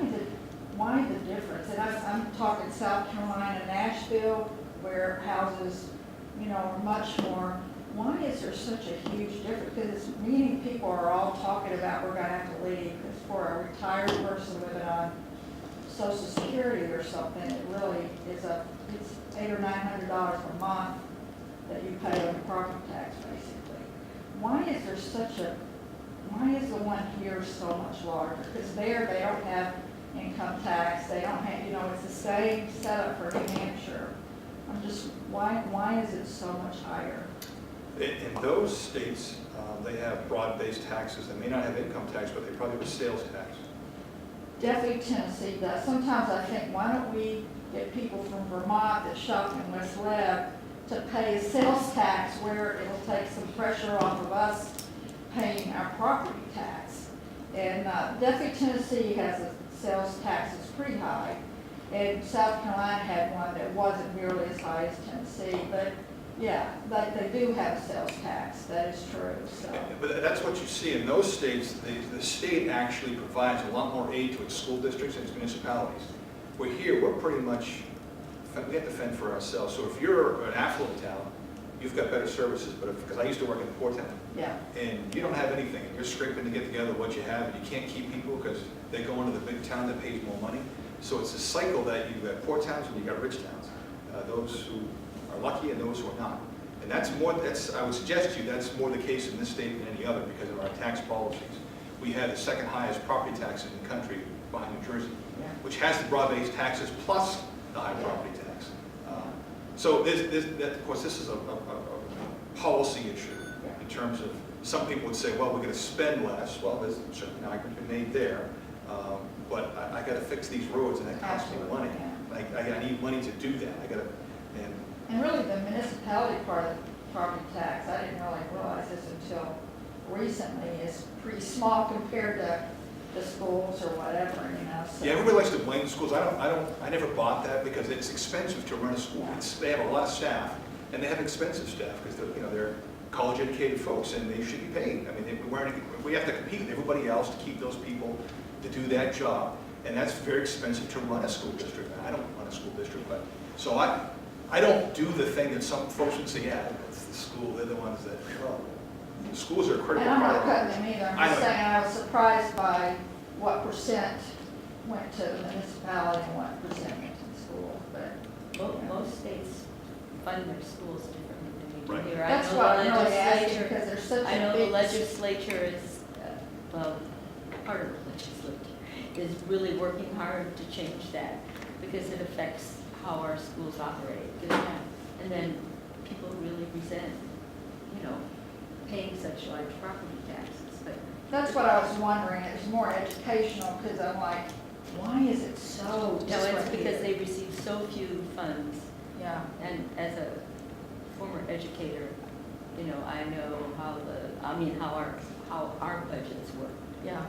the difference? And I'm talking South Carolina, Nashville, where houses, you know, are much more. Why is there such a huge difference? Because it's meaning people are all talking about we're going to have to leave. Because for a retired person living on Social Security or something, it really is it's $800 or $900 a month that you pay on property tax, basically. Why is the one here so much larger? Because there they don't have income tax, they don't have, you know, it's the same setup for New Hampshire. I'm just, why is it so much higher? In those states, they have broad-based taxes. They may not have income tax, but they probably have a sales tax. Definitely Tennessee does. Sometimes I think, why don't we get people from Vermont that shop in West Leb to pay a sales tax where it'll take some pressure off of us paying our property tax. And definitely Tennessee has a sales tax that's pretty high. And South Carolina had one that wasn't nearly as high as Tennessee, but yeah, they do have a sales tax, that is true, so. But that's what you see in those states. The state actually provides a lot more aid to its school districts and its municipalities. We're here, we're pretty much, we have to fend for ourselves. So if you're an affluent town, you've got better services, but because I used to work in a poor town. Yeah. And you don't have anything, and you're scraping to get together what you have, and you can't keep people because they go into the big town that pays more money. So it's a cycle that you've got poor towns and you've got rich towns. Those who are lucky and those who are not. And I would suggest to you that's more the case in this state than any other because of our tax policies. We have the second highest property taxes in the country behind New Jersey, which has the broad-based taxes plus the high property tax. So of course, this is a policy issue in terms of some people would say, well, we're going to spend less. Well, there's certainly an argument to be made there. But I got to fix these roads and that costs me money. I need money to do that. And really the municipality part of the property tax, I didn't really realize this until recently, is pretty small compared to the schools or whatever, you know. So. Yeah, everybody likes to blame the schools. I never bought that because it's expensive to run a school. They have a lot of staff, and they have expensive staff because they're college-educated folks, and they should be paid. I mean, we have to compete with everybody else to keep those people to do that job, and that's very expensive to run a school district. I don't run a school district, but so I don't do the thing that some folks would say, yeah, it's the school. They're the ones that the schools are a critical And I'm part not of it. cutting them either. I'm just saying I was surprised by what percent went to the municipality and what percent went to the school. But Most states fund their schools differently than we do Right. here. that's what I'm really asking because there's such I know a the big. legislature is, well, part of the legislature is really working hard to change that because it affects how our schools operate. And then people really resent, paying such large property taxes. But That's what I was wondering. It was more educational because I'm like, why is it so no, different it's because here? they receive so few funds. Yeah. And as a former educator, I know how our budgets work. Yeah.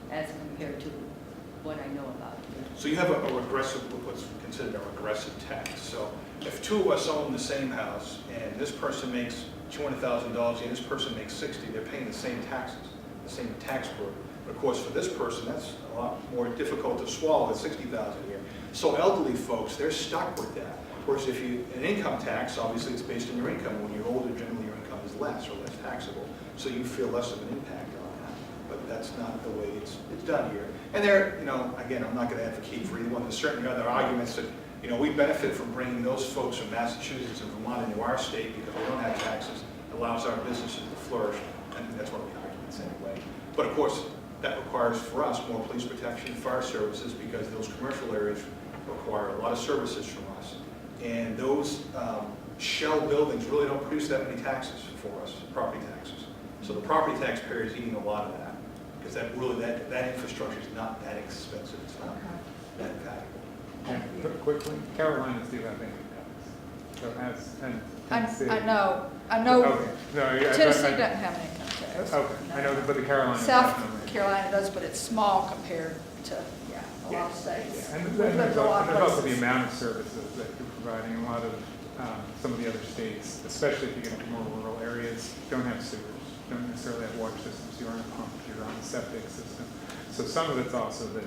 As compared to what I know about. So you have a regressive, what's considered a regressive tax. So if two of us own the same house and this person makes $200,000, and this person makes 60, they're paying the same taxes, the same tax burden. But of course, for this person, that's a lot more difficult to swallow at 60,000 a year. So elderly folks, they're stuck with that. Whereas if you, an income tax, obviously it's based on your income. When you're older, generally your income is less or less taxable, so you feel less of an impact on that. But that's not the way it's done here. And there, you know, again, I'm not going to advocate for either one. There's certainly other arguments that, you know, we benefit from bringing those folks from Massachusetts and Vermont into our state because we don't have taxes. It allows our businesses to flourish. I think that's one of the arguments anyway. But of course, that requires for us more police protection, fire services, because those commercial areas require a lot of services from us. And those shell buildings really don't produce that many taxes for us, property taxes. So the property taxpayer is eating a lot of that, because that really, that infrastructure is not that expensive. It's not that valuable. And quickly, Carolinas do have income tax. So as, and I know, Okay. No, yeah, Tennessee doesn't have an income tax. Okay, I know, but the Carolinas South definitely. Carolina does, but it's small compared to, a lot of states. Yeah, and We've there's lived a lot of also the places. amount of services that you're providing. A lot of some of the other states, especially if you get into more rural areas, don't have sewers, don't necessarily have water systems. You're on a pump, you're on a septic system. So some of it's also that,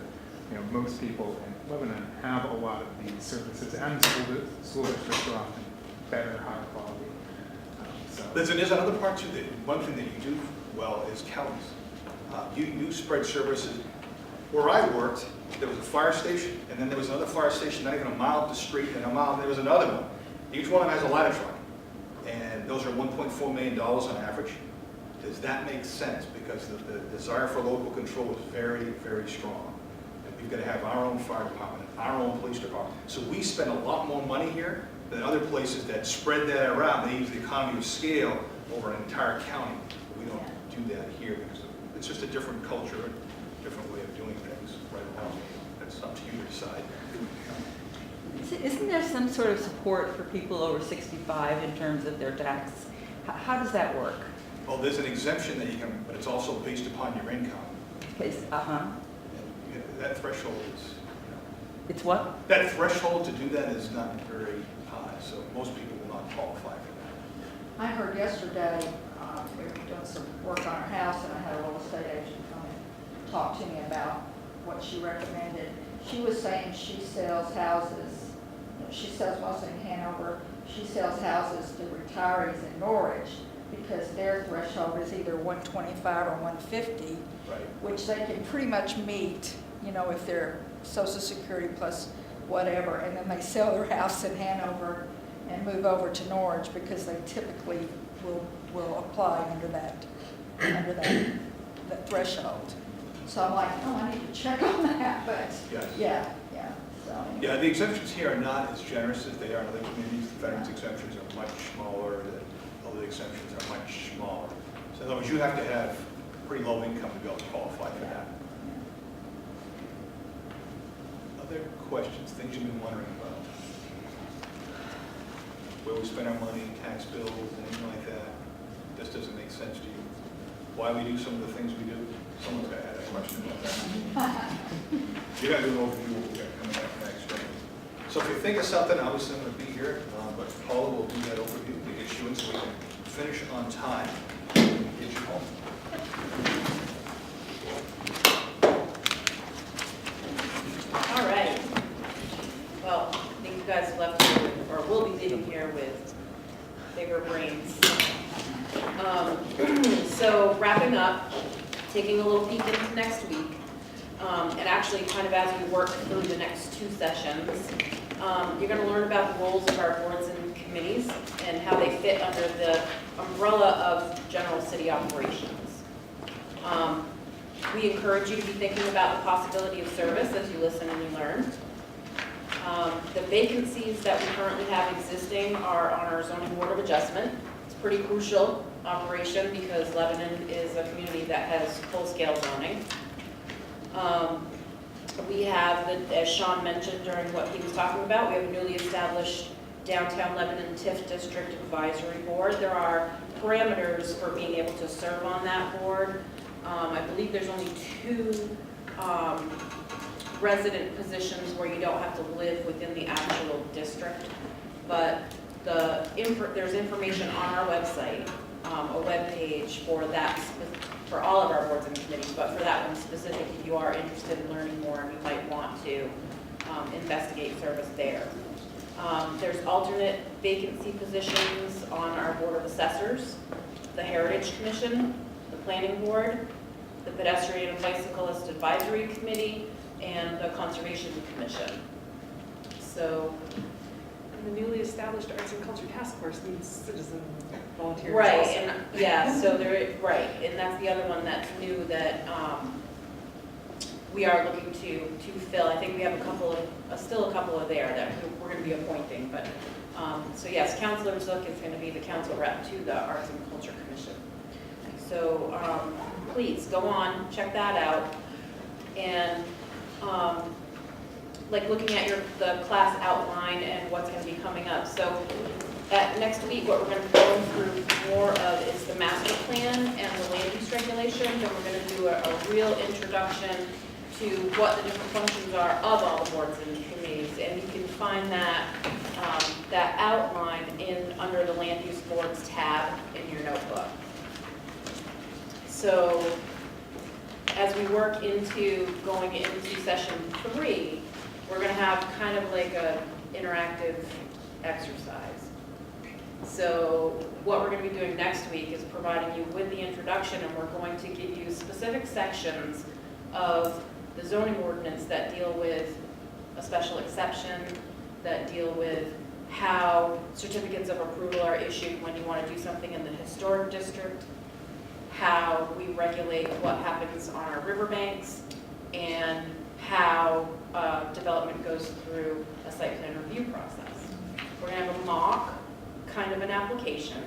you know, most people in Lebanon have a lot of these services, and school districts are often better, higher quality. There's another part too, that one thing that you do well is counties. You spread services. Where I worked, there was a fire station, and then there was another fire station not even a mile up the street, and a mile, and there was another one. Each one of them has a ladder truck, and those are $1.4 million on average. Does that make sense? Because the desire for local control is very, very strong. And we've got to have our own fire department, our own police department. So we spend a lot more money here than other places that spread that around. They use the economy of scale over an entire county. But we don't do that here because it's just a different culture, a different way of doing things right now. That's up to you to decide. Isn't there some sort of support for people over 65 in terms of their tax? How does that work? Well, there's an exemption that you can, but it's also based upon your income. And, that threshold is, It's what? that threshold to do that is not very high, so most people will not qualify for that. I heard yesterday, we were doing some work on our house, and I had a real estate agent come and talk to me about what she recommended. She was saying she sells houses, she sells mostly in Hanover, she sells houses to retirees in Norwich, because their threshold is either 125 or 150, Right. which they can pretty much meet, you know, if they're Social Security plus whatever, and then they sell their house in Hanover and move over to Norwich because they typically will apply under that threshold. So I'm like, oh, I need to check on that, but Yes. so. Yeah, the exemptions here are not as generous as they are in other communities. The veterans exemptions are much smaller, the elderly exemptions are much smaller. So in other words, you have to have pretty low income to be able to qualify for that. Other questions, things you've been wondering about? Where we spend our money, tax bills, anything like that? This doesn't make sense to you? Why we do some of the things we do? Someone's got to have a question about that. You're going to do an overview of what we've got coming up next, right? So if you think of something, obviously I'm going to be here, but Paula will do that overview to get you in so we can finish on time and get you home. All right. Well, I think you guys left here with, or will be leaving here with bigger brains. So wrapping up, taking a little peek into next week, and actually kind of as we work through the next two sessions, you're going to learn about the roles of our boards and committees and how they fit under the umbrella of general city operations. We encourage you to be thinking about the possibility of service as you listen and you learn. The vacancies that we currently have existing are on our zoning board of adjustment. It's a pretty crucial operation because Lebanon is a community that has full-scale zoning. We have, as Sean mentioned during what he was talking about, we have a newly established Downtown Lebanon TIF District Advisory Board. There are parameters for being able to serve on that board. I believe there's only 2 resident positions where you don't have to live within the actual district, but the there's information on our website, a web page for that, for all of our boards and committees, but for that one specific, if you are interested in learning more and you might want to investigate service there. There's alternate vacancy positions on our Board of Assessors, the Heritage Commission, the Planning Board, the Pedestrian and Bicyclist Advisory Committee, and the Conservation Commission. So, And the newly established Arts and Culture Task Force needs citizen volunteers right, also. and yeah, so there, right, and that's the other one that's new that we are looking to fill. I think we have a couple of, still a couple of there that we're going to be appointing, but, so yes, Counselor Zook is going to be the council rep to the Arts and Culture Commission. So please go on, check that out, and like looking at the class outline and what's going to be coming up. So next week, what we're going to be going through more of is the master plan and the land use regulations, and we're going to do a real introduction to what the different functions are of all the boards and committees, and you can find that that outline under the land use boards tab in your notebook. So as we work into going into session 3, we're going to have kind of like a interactive exercise. So what we're going to be doing next week is providing you with the introduction, and we're going to give you specific sections of the zoning ordinance that deal with a special exception, that deal with how certificates of approval are issued when you want to do something in the historic district, how we regulate what happens on our riverbanks, and how development goes through a site plan review process. We're going to have a mock kind of an application.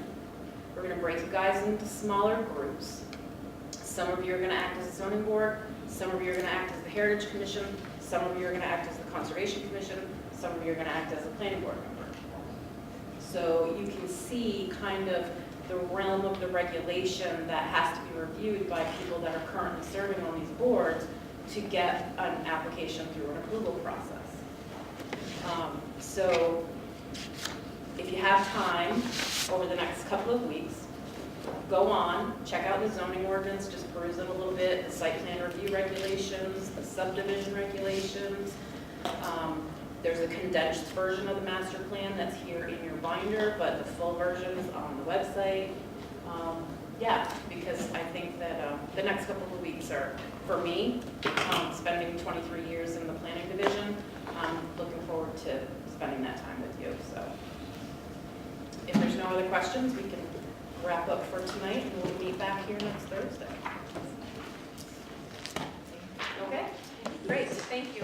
We're going to break you guys into smaller groups. Some of you are going to act as a zoning board, some of you are going to act as the Heritage Commission, some of you are going to act as the Conservation Commission, some of you are going to act as a planning board member. So you can see kind of the realm of the regulation that has to be reviewed by people that are currently serving on these boards to get an application through an approval process. So if you have time over the next couple of weeks, go on, check out the zoning ordinance, just peruse it a little bit, the site plan review regulations, the subdivision regulations. There's a condensed version of the master plan that's here in your binder, but the full version is on the website. Yeah, because I think that the next couple of weeks are, for me, spending 23 years in the planning division, I'm looking forward to spending that time with you. So if there's no other questions, we can wrap up for tonight, and we'll meet back here next Thursday. Okay, great, thank you.